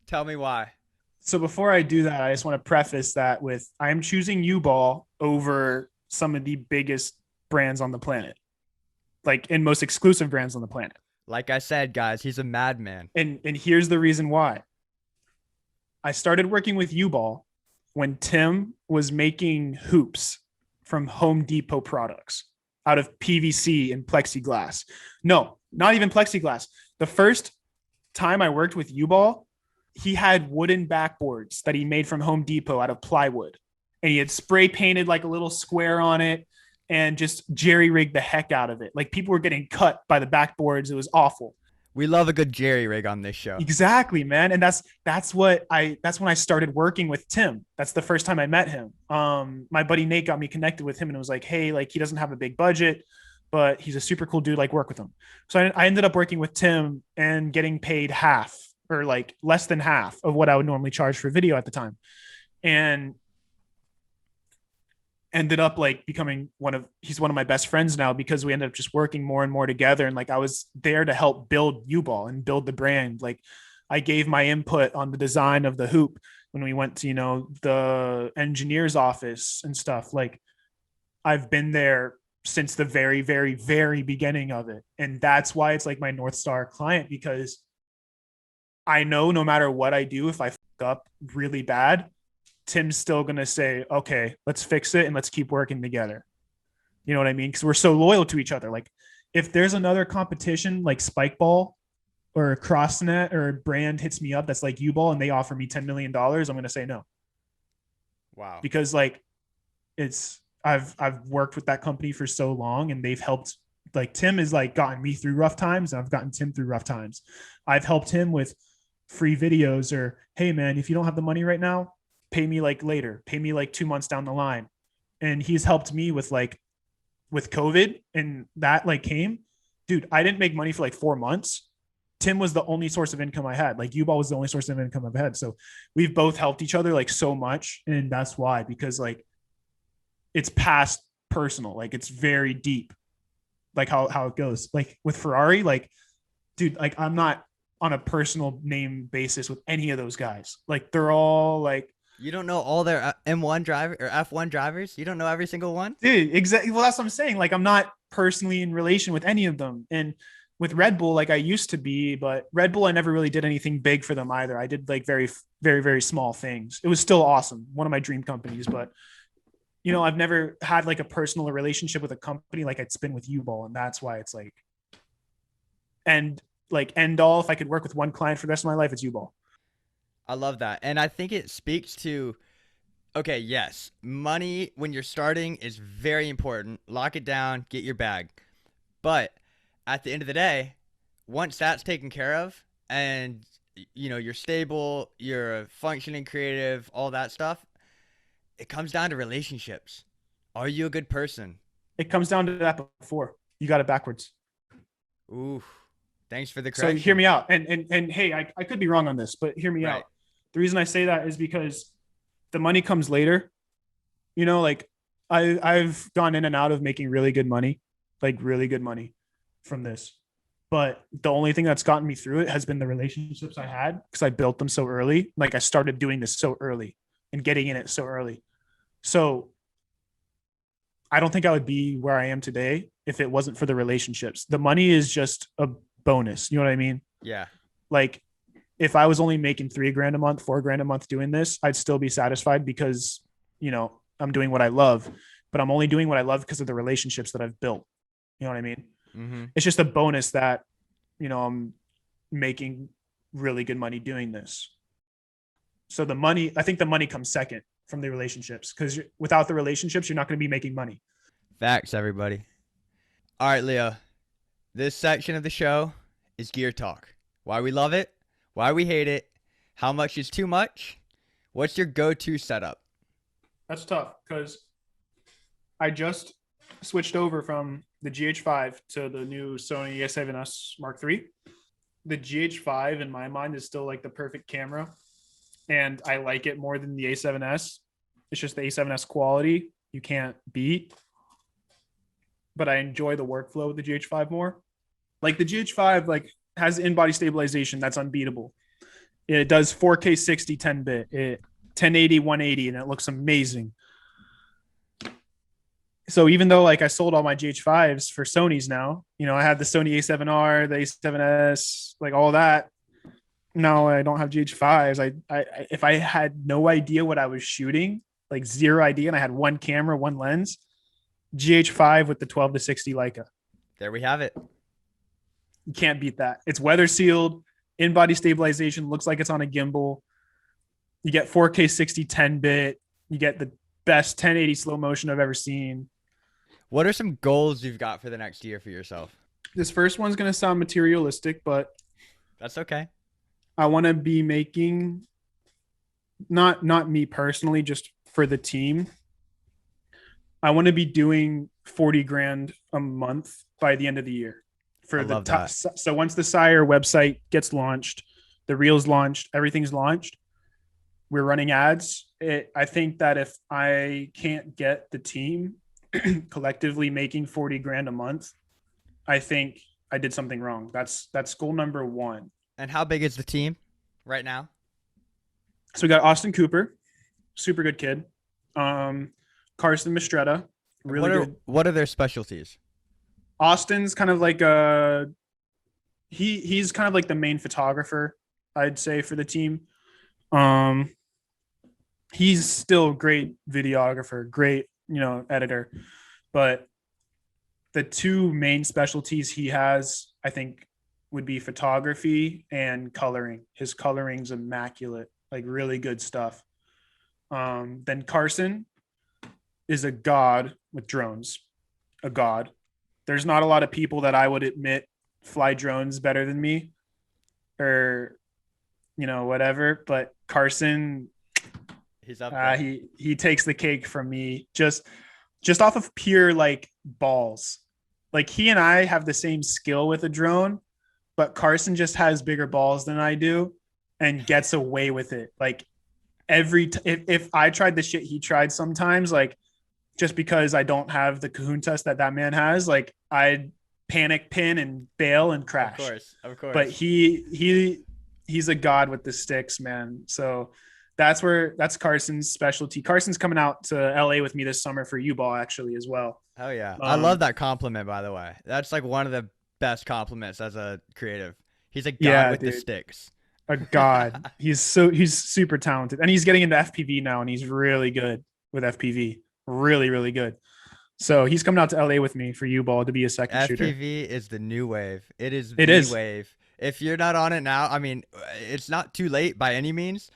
Tell me why. So before I do that, I just want to preface that with I am choosing U-Ball over some of the biggest brands on the planet, like and most exclusive brands on the planet. Like I said, guys, he's a madman. And here's the reason why. I started working with U-Ball when Tim was making hoops from Home Depot products out of PVC and plexiglass. No, not even plexiglass. The first time I worked with U-Ball, he had wooden backboards that he made from Home Depot out of plywood. And he had spray painted like a little square on it and just jerry rigged the heck out of it. Like people were getting cut by the backboards. It was awful. We love a good jerry rig on this show. Exactly, man. And that's when I started working with Tim. That's the first time I met him. My buddy Nate got me connected with him and was like, hey, like he doesn't have a big budget, but he's a super cool dude, like work with him. So I ended up working with Tim and getting paid half or like less than half of what I would normally charge for video at the time. And ended up like becoming he's one of my best friends now because we ended up just working more and more together. And like I was there to help build U-Ball and build the brand. Like I gave my input on the design of the hoop when we went to, the engineer's office and stuff. Like I've been there since the very, very, very beginning of it. And that's why it's like my North Star client, because I know no matter what I do, if I fuck up really bad, Tim's still going to say, okay, let's fix it and let's keep working together. You know what I mean? Because we're so loyal to each other. Like if there's another competition like Spike Ball or CrossNet or a brand hits me up that's like U-Ball and they offer me $10 million, I'm going to say no. Wow. Because like I've worked with that company for so long and they've helped, like Tim has like gotten me through rough times and I've gotten Tim through rough times. I've helped him with free videos or, hey man, if you don't have the money right now, pay me like later, pay me like 2 months down the line. And he's helped me with COVID and that like came, dude, I didn't make money for like 4 months. Tim was the only source of income I had. Like U-Ball was the only source of income I've had. So we've both helped each other like so much. And that's why, because like it's past personal, like it's very deep, like how it goes. Like with Ferrari, like, dude, like I'm not on a personal name basis with any of those guys. Like they're all like, You don't know all their M1 driver or F1 drivers? You don't know every single one? dude, exactly. Well, that's what I'm saying. Like, I'm not personally in relation with any of them. And with Red Bull, like I used to be, but Red Bull, I never really did anything big for them either. I did like very, very, very small things. It was still awesome. One of my dream companies, but I've never had like a personal relationship with a company like it's been with U-Ball. And that's why it's like, and like end all, if I could work with one client for the rest of my life, it's U-Ball. I love that. And I think it speaks to, okay, yes, money when you're starting is very important. Lock it down, get your bag. But at the end of the day, once that's taken care of and you're stable, you're a functioning creative, all that stuff, it comes down to relationships. Are you a good person? It comes down to that before. You got it backwards. Ooh, thanks for the So correction. hear me out. And hey, I could be wrong on this, but hear me Right. out. The reason I say that is because the money comes later. You know, like I've gone in and out of making really good money, like really good money from this. But the only thing that's gotten me through it has been the relationships I had because I built them so early. Like I started doing this so early and getting in it so early. So I don't think I would be where I am today if it wasn't for the relationships. The money is just a bonus. You know what I mean? Yeah. Like if I was only making $3,000 a month, $4,000 a month doing this, I'd still be satisfied because, you know, I'm doing what I love, but I'm only doing what I love because of the relationships that I've built. You know what I mean? Mm-hmm. It's just a bonus that, you know, I'm making really good money doing this. So the money, I think the money comes second from the relationships because without the relationships, you're not going to be making money. Facts, everybody. All right, Leo. This section of the show is gear talk. Why we love it, why we hate it, how much is too much, what's your go-to setup? That's tough because I just switched over from the GH5 to the new Sony A7S Mark III. The GH5 in my mind is still like the perfect camera, and I like it more than the A7S. It's just the A7S quality you can't beat, but I enjoy the workflow with the GH5 more. Like the GH5 like has in-body stabilization that's unbeatable. It does 4K 60 10-bit, 1080 180, and it looks amazing. So even though like I sold all my GH5s for Sony's now, you know, I had the Sony A7R, the A7S, like all that. No, I don't have GH5s. I if I had no idea what I was shooting, like zero idea, and I had one camera, one lens, GH5 with the 12 to 60 Leica. There we have it. You can't beat that. It's weather sealed, in-body stabilization, looks like it's on a gimbal. You get 4K 60 10-bit. You get the best 1080 slow motion I've ever seen. What are some goals you've got for the next year for yourself? This first one's going to sound materialistic, but That's okay. I want to be making not me personally, just for the team. I want to be doing 40 grand a month by the end of the year for I the love top. that. So once the Sire website gets launched, the reels launched, everything's launched, we're running ads. I think that if I can't get the team collectively making 40 grand a month, I think I did something wrong. That's goal number one. And how big is the team right now? So we got Austin Cooper, super good kid. Carson Mistretta, really good. What are their specialties? Austin's kind of like he's kind of like the main photographer, I'd say, for the team. He's still a great videographer, great, you know, editor, but the two main specialties he has, I think, would be photography and coloring. His coloring's immaculate, like really good stuff. Then Carson is a god with drones, a god. There's not a lot of people that I would admit fly drones better than me or, you know, whatever. But Carson, He's up there. he takes the cake from me just off of pure like balls. Like he and I have the same skill with a drone, but Carson just has bigger balls than I do and gets away with it. Like if I tried the shit he tried sometimes, like just because I don't have the cahoon test that man has, like I'd panic pin and bail and crash. Of course. But he's a god with the sticks, man. So that's Carson's specialty. Carson's coming out to LA with me this summer for U-Ball actually as well. Oh yeah. I love that compliment, by the way. That's like one of the best compliments as a creative. He's a god with the sticks. A god. He's super talented. And he's getting into FPV now, and he's really good with FPV. Really, really good. So he's coming out to LA with me for U-Ball to be a second shooter. FPV is the new wave. It is the wave. If you're not on it now, I mean, it's not too late by any means,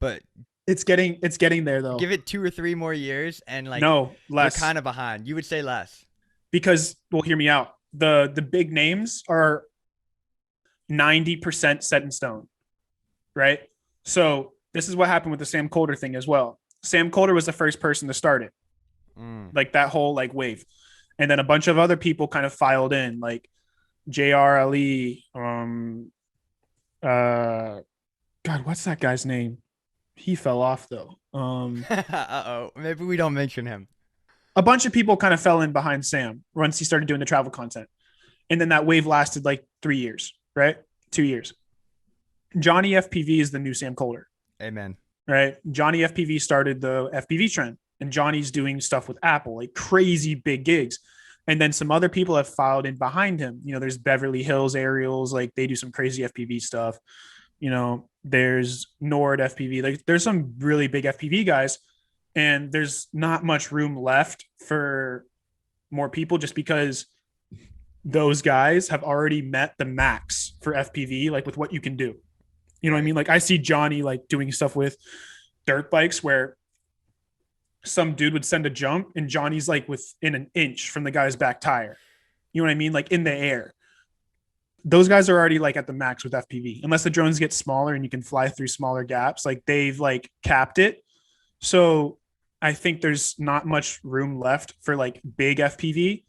but it's getting there though. Give it 2 or 3 more years and like no, less. You're kind of behind. You would say less. Because, well, hear me out. The big names are 90% set in stone. Right? So this is what happened with the Sam Coulter thing as well. Sam Coulter was the first person to start it. Like that whole like wave. And then a bunch of other people kind of filed in, like JRLE, God, what's that guy's name? He fell off though. Uh-oh. Maybe we don't mention him. A bunch of people kind of fell in behind Sam once he started doing the travel content. And then that wave lasted like 3 years, right? 2 years. Johnny FPV is the new Sam Colder. Amen. Right? Johnny FPV started the FPV trend, and Johnny's doing stuff with Apple, like crazy big gigs. And then some other people have filed in behind him. There's Beverly Hills Aerials, like they do some crazy FPV stuff. There's Nord FPV. Like there's some really big FPV guys, and there's not much room left for more people just because those guys have already met the max for FPV, like with what you can do. You know what I mean? Like I see Johnny like doing stuff with dirt bikes where some dude would send a jump and Johnny's like within an inch from the guy's back tire. You know what I mean? Like in the air. Those guys are already like at the max with FPV, unless the drones get smaller and you can fly through smaller gaps. Like they've like capped it. So I think there's not much room left for like big FPV.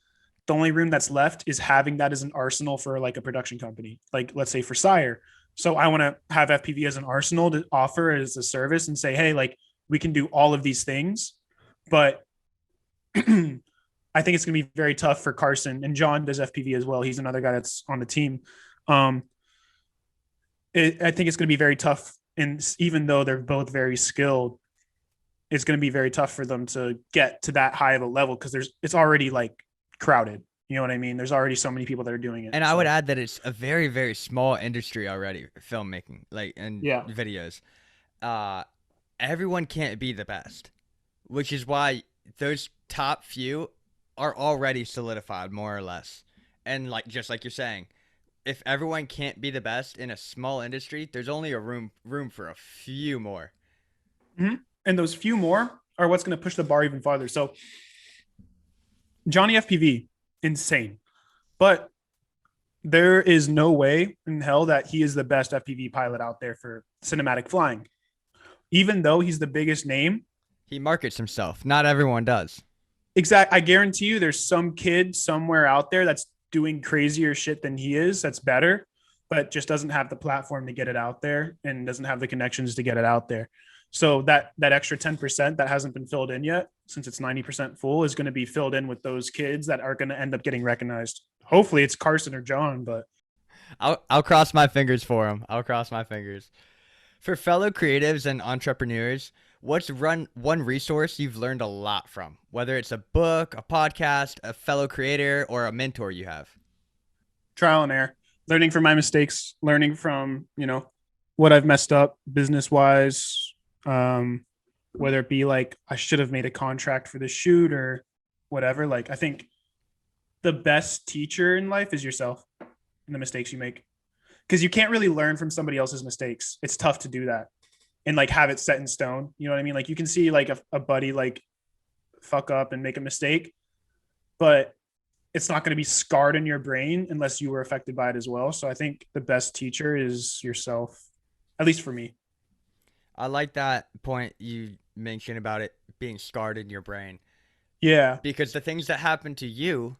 The only room that's left is having that as an arsenal for like a production company, like let's say for Sire. So I want to have FPV as an arsenal to offer as a service and say, hey, like we can do all of these things. But I think it's going to be very tough for Carson, and John does FPV as well. He's another guy that's on the team. I think it's going to be very tough. And even though they're both very skilled, it's going to be very tough for them to get to that high of a level because it's already like crowded. You know what I mean? There's already so many people that are doing it. And I would add that it's a very, very small industry already, filmmaking, like, and videos. Everyone can't be the best, which is why those top few are already solidified more or less. And like, just like you're saying, if everyone can't be the best in a small industry, there's only a room for a few more. Mm-hmm. And those few more are what's going to push the bar even farther. So Johnny FPV, insane. But there is no way in hell that he is the best FPV pilot out there for cinematic flying. Even though he's the biggest name, he markets himself. Not everyone does. Exactly. I guarantee you there's some kid somewhere out there that's doing crazier shit than he is, that's better, but just doesn't have the platform to get it out there and doesn't have the connections to get it out there. So that extra 10% that hasn't been filled in yet, since it's 90% full, is going to be filled in with those kids that are going to end up getting recognized. Hopefully it's Carson or John, but I'll cross my fingers for him. I'll cross my fingers. For fellow creatives and entrepreneurs, what's one resource you've learned a lot from? Whether it's a book, a podcast, a fellow creator, or a mentor you have. Trial and error. Learning from my mistakes, learning from, what I've messed up business-wise, whether it be like I should have made a contract for the shoot or whatever. Like I think the best teacher in life is yourself and the mistakes you make, because you can't really learn from somebody else's mistakes. It's tough to do that and like have it set in stone. You know what I mean? Like you can see like a buddy like fuck up and make a mistake, but it's not going to be scarred in your brain unless you were affected by it as well. So I think the best teacher is yourself, at least for me. I like that point you mentioned about it being scarred in your brain. Yeah. Because the things that happen to you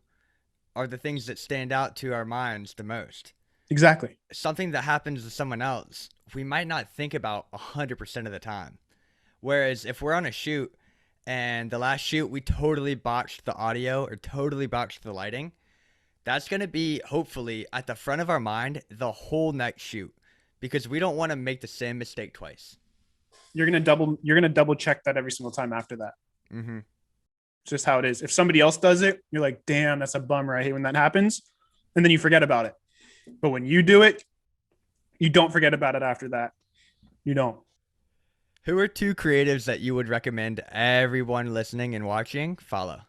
are the things that stand out to our minds the most. Exactly. Something that happens to someone else, we might not think about 100% of the time. Whereas if we're on a shoot and the last shoot, we totally botched the audio or totally botched the lighting, that's going to be hopefully at the front of our mind the whole next shoot, because we don't want to make the same mistake twice. You're going to double check that every single time after that. Mm-hmm. It's just how it is. If somebody else does it, you're like, damn, that's a bummer. I hate when that happens. And then you forget about it. But when you do it, you don't forget about it after that. You don't. Who are two creatives that you would recommend everyone listening and watching follow?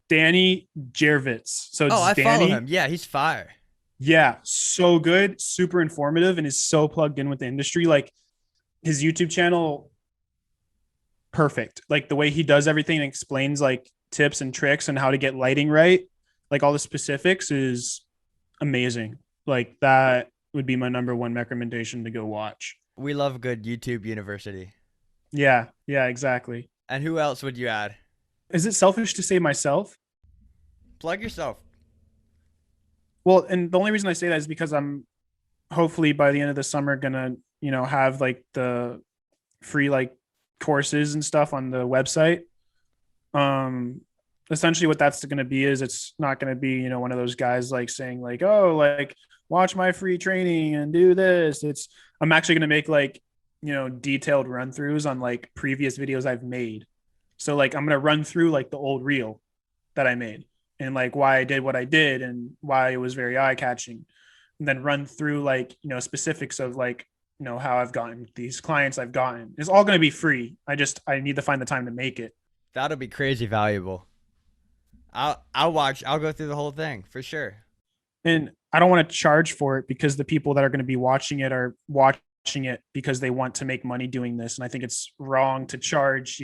Danny Jervitz. So I Danny, follow him. Yeah, he's fire. Yeah, so good, super informative, and is so plugged in with the industry. Like his YouTube channel, perfect. Like the way he does everything and explains like tips and tricks and how to get lighting right, like all the specifics is amazing. Like that would be my number one recommendation to go watch. We love a good YouTube university. Yeah, exactly. And who else would you add? Is it selfish to say myself? Plug yourself. Well, and the only reason I say that is because I'm hopefully by the end of the summer gonna, have like the free like courses and stuff on the website. Um, Essentially what that's going to be is it's not going to be, one of those guys like saying like, oh, like watch my free training and do this. I'm actually going to make like, detailed run throughs on like previous videos I've made. So like I'm going to run through like the old reel that I made and like why I did what I did and why it was very eye catching. And then run through like, specifics of like, how I've gotten these clients I've gotten. It's all going to be free. I need to find the time to make it. That'll be crazy valuable. I'll watch. I'll go through the whole thing for sure. And I don't want to charge for it because the people that are going to be watching it are watching it because they want to make money doing this. And I think it's wrong to charge,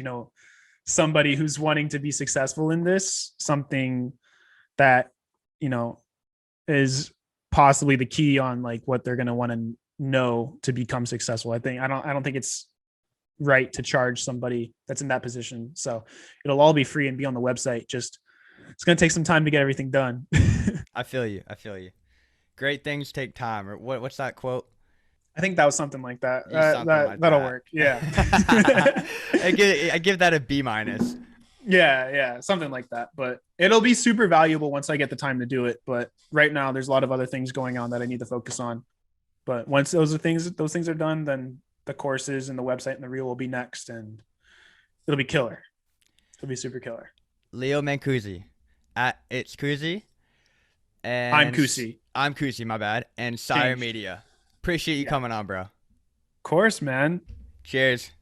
somebody who's wanting to be successful in this something that, is possibly the key on like what they're going to want to know to become successful. I don't think it's right to charge somebody that's in that position. So it'll all be free and be on the website. Just it's going to take some time to get everything done. I feel you. Great things take time. Or what's that quote? I think that was something like that. That'll work. Yeah. I give that a B-. Yeah, something like that. But it'll be super valuable once I get the time to do it. But right now, there's a lot of other things going on that I need to focus on. But once those things are done, then the courses and the website and the reel will be next, and it'll be killer. It'll be super killer. Leo Mancusi at It's Kuzi. And I'm Kusi. I'm Kusi, my bad. And Sire Media. Appreciate you coming on, bro. Of course, man. Cheers.